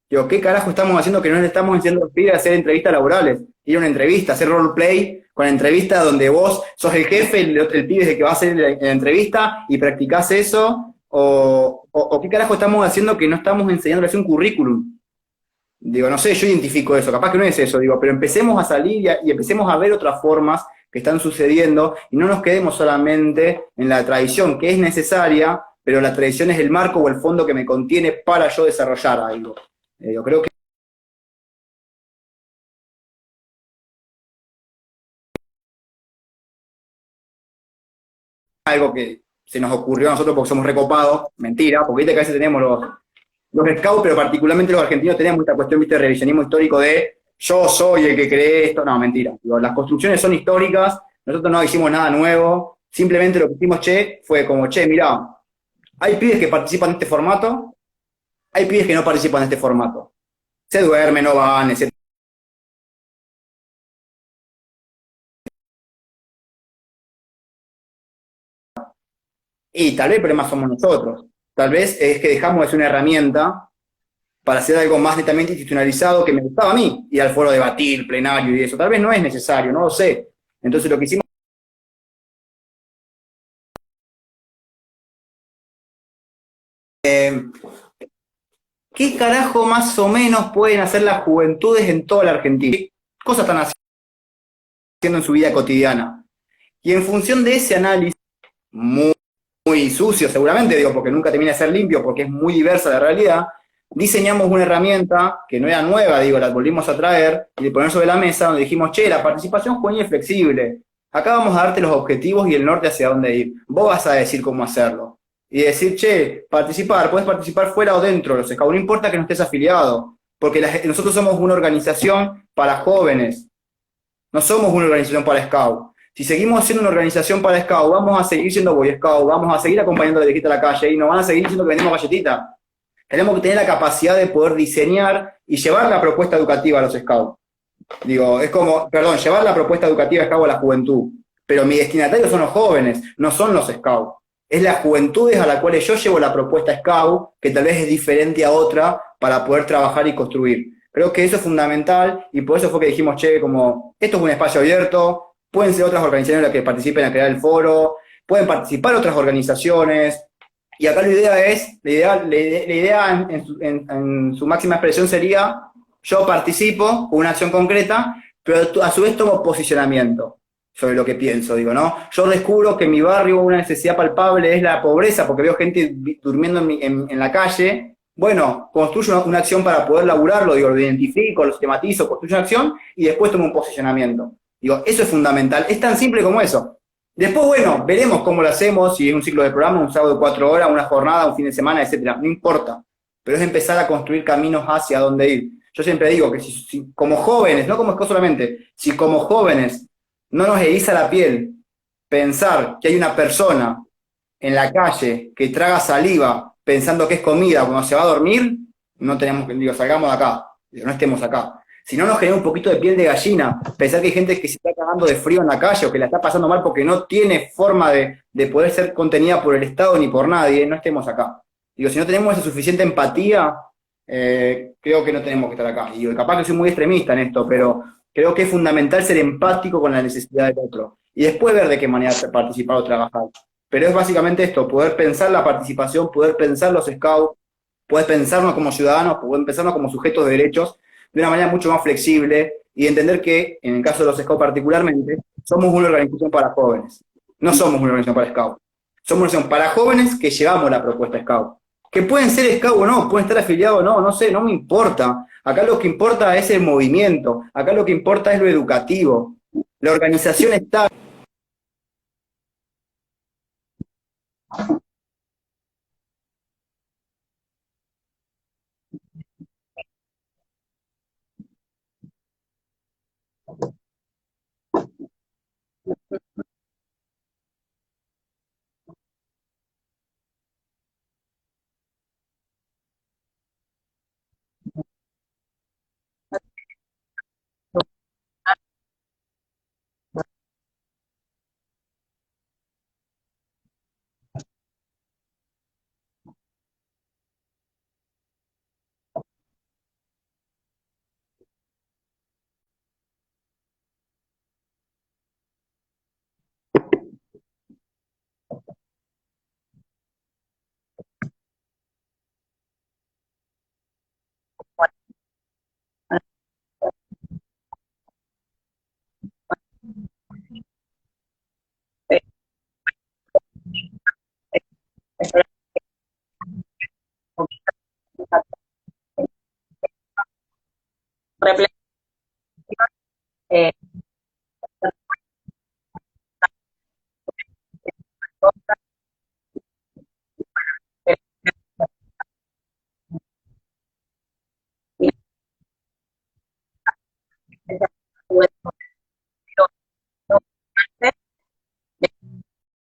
Digo, ¿qué carajo estamos haciendo que no le estamos haciendo a los pibes a hacer entrevistas laborales? Ir a una entrevista, hacer roleplay con entrevistas donde vos sos el jefe, el pibe es el que va a hacer la entrevista y practicás eso, o qué carajo estamos haciendo que no estamos enseñándole a hacer un currículum. Digo, no sé, yo identifico eso, capaz que no es eso, digo, pero empecemos a salir y empecemos a ver otras formas que están sucediendo y no nos quedemos solamente en la tradición, que es necesaria, pero la tradición es el marco o el fondo que me contiene para yo desarrollar algo. Yo creo que algo que se nos ocurrió a nosotros porque somos recopados, mentira, porque viste que a veces tenemos los scouts, pero particularmente los argentinos tenemos esta cuestión, viste, de revisionismo histórico de yo soy el que cree esto, no, mentira. Digo, las construcciones son históricas, nosotros no hicimos nada nuevo, simplemente lo que hicimos, fue como, mirá, hay pibes que participan en este formato, hay pibes que no participan en este formato. Se duermen, no van, etc. Y tal vez el problema somos nosotros. Tal vez es que dejamos de ser una herramienta para hacer algo más netamente institucionalizado que me gustaba a mí, ir al foro a debatir, plenario y eso. Tal vez no es necesario, no lo sé. Entonces lo que hicimos... ¿Qué carajo más o menos pueden hacer las juventudes en toda la Argentina? ¿Qué cosas están haciendo en su vida cotidiana? Y en función de ese análisis, muy sucio seguramente, digo, porque nunca termina de ser limpio, porque es muy diversa la realidad, diseñamos una herramienta que no era nueva, digo, la volvimos a traer y le ponemos sobre la mesa donde dijimos, la participación juvenil es flexible. Acá vamos a darte los objetivos y el norte hacia dónde ir. Vos vas a decir cómo hacerlo. Y decir, participar, puedes participar fuera o dentro de los scouts, no importa que no estés afiliado, porque nosotros somos una organización para jóvenes, no somos una organización para scouts. Si seguimos siendo una organización para scouts, vamos a seguir siendo boy scout, vamos a seguir acompañando a la viejita a la calle y nos van a seguir diciendo que vendemos galletitas. Tenemos que tener la capacidad de poder diseñar y llevar la propuesta educativa a los scouts. Digo, es como, llevar la propuesta educativa scout a la juventud. Pero mi destinatario son los jóvenes, no son los scouts. Es las juventudes a las cuales yo llevo la propuesta scout, que tal vez es diferente a otra, para poder trabajar y construir. Creo que eso es fundamental y por eso fue que dijimos, como, esto es un espacio abierto, pueden ser otras organizaciones las que participen a crear el foro, pueden participar otras organizaciones, y acá la idea en su máxima expresión sería, yo participo con una acción concreta, pero a su vez tomo posicionamiento sobre lo que pienso, digo, ¿no? Yo descubro que en mi barrio una necesidad palpable es la pobreza, porque veo gente durmiendo en la calle. Bueno, construyo una acción para poder laburarlo, digo, lo identifico, lo sistematizo, construyo una acción y después tomo un posicionamiento. Digo, eso es fundamental, es tan simple como eso. Después, bueno, veremos cómo lo hacemos, si es un ciclo de programa, un sábado de 4 horas, una jornada, un fin de semana, etcétera, no importa. Pero es empezar a construir caminos hacia dónde ir. Yo siempre digo que si como jóvenes, no como escolar solamente, si como jóvenes no nos eriza la piel pensar que hay una persona en la calle que traga saliva pensando que es comida cuando se va a dormir, no tenemos que, digo, salgamos de acá, no estemos acá. Si no nos genera un poquito de piel de gallina, pensar que hay gente que se está cagando de frío en la calle o que la está pasando mal porque no tiene forma de poder ser contenida por el Estado ni por nadie, no estemos acá. Digo, si no tenemos esa suficiente empatía, creo que no tenemos que estar acá. Y capaz que soy muy extremista en esto, pero creo que es fundamental ser empático con la necesidad del otro. Y después ver de qué manera participar o trabajar. Pero es básicamente esto, poder pensar la participación, poder pensar los scouts, poder pensarnos como ciudadanos, poder pensarnos como sujetos de derechos, de una manera mucho más flexible y entender que, en el caso de los scouts particularmente, somos una organización para jóvenes. No somos una organización para scouts. Somos una organización para jóvenes que llevamos la propuesta scout. Que pueden ser scout o no, pueden estar afiliados o no, no sé, no me importa. Acá lo que importa es el movimiento, acá lo que importa es lo educativo. La organización está...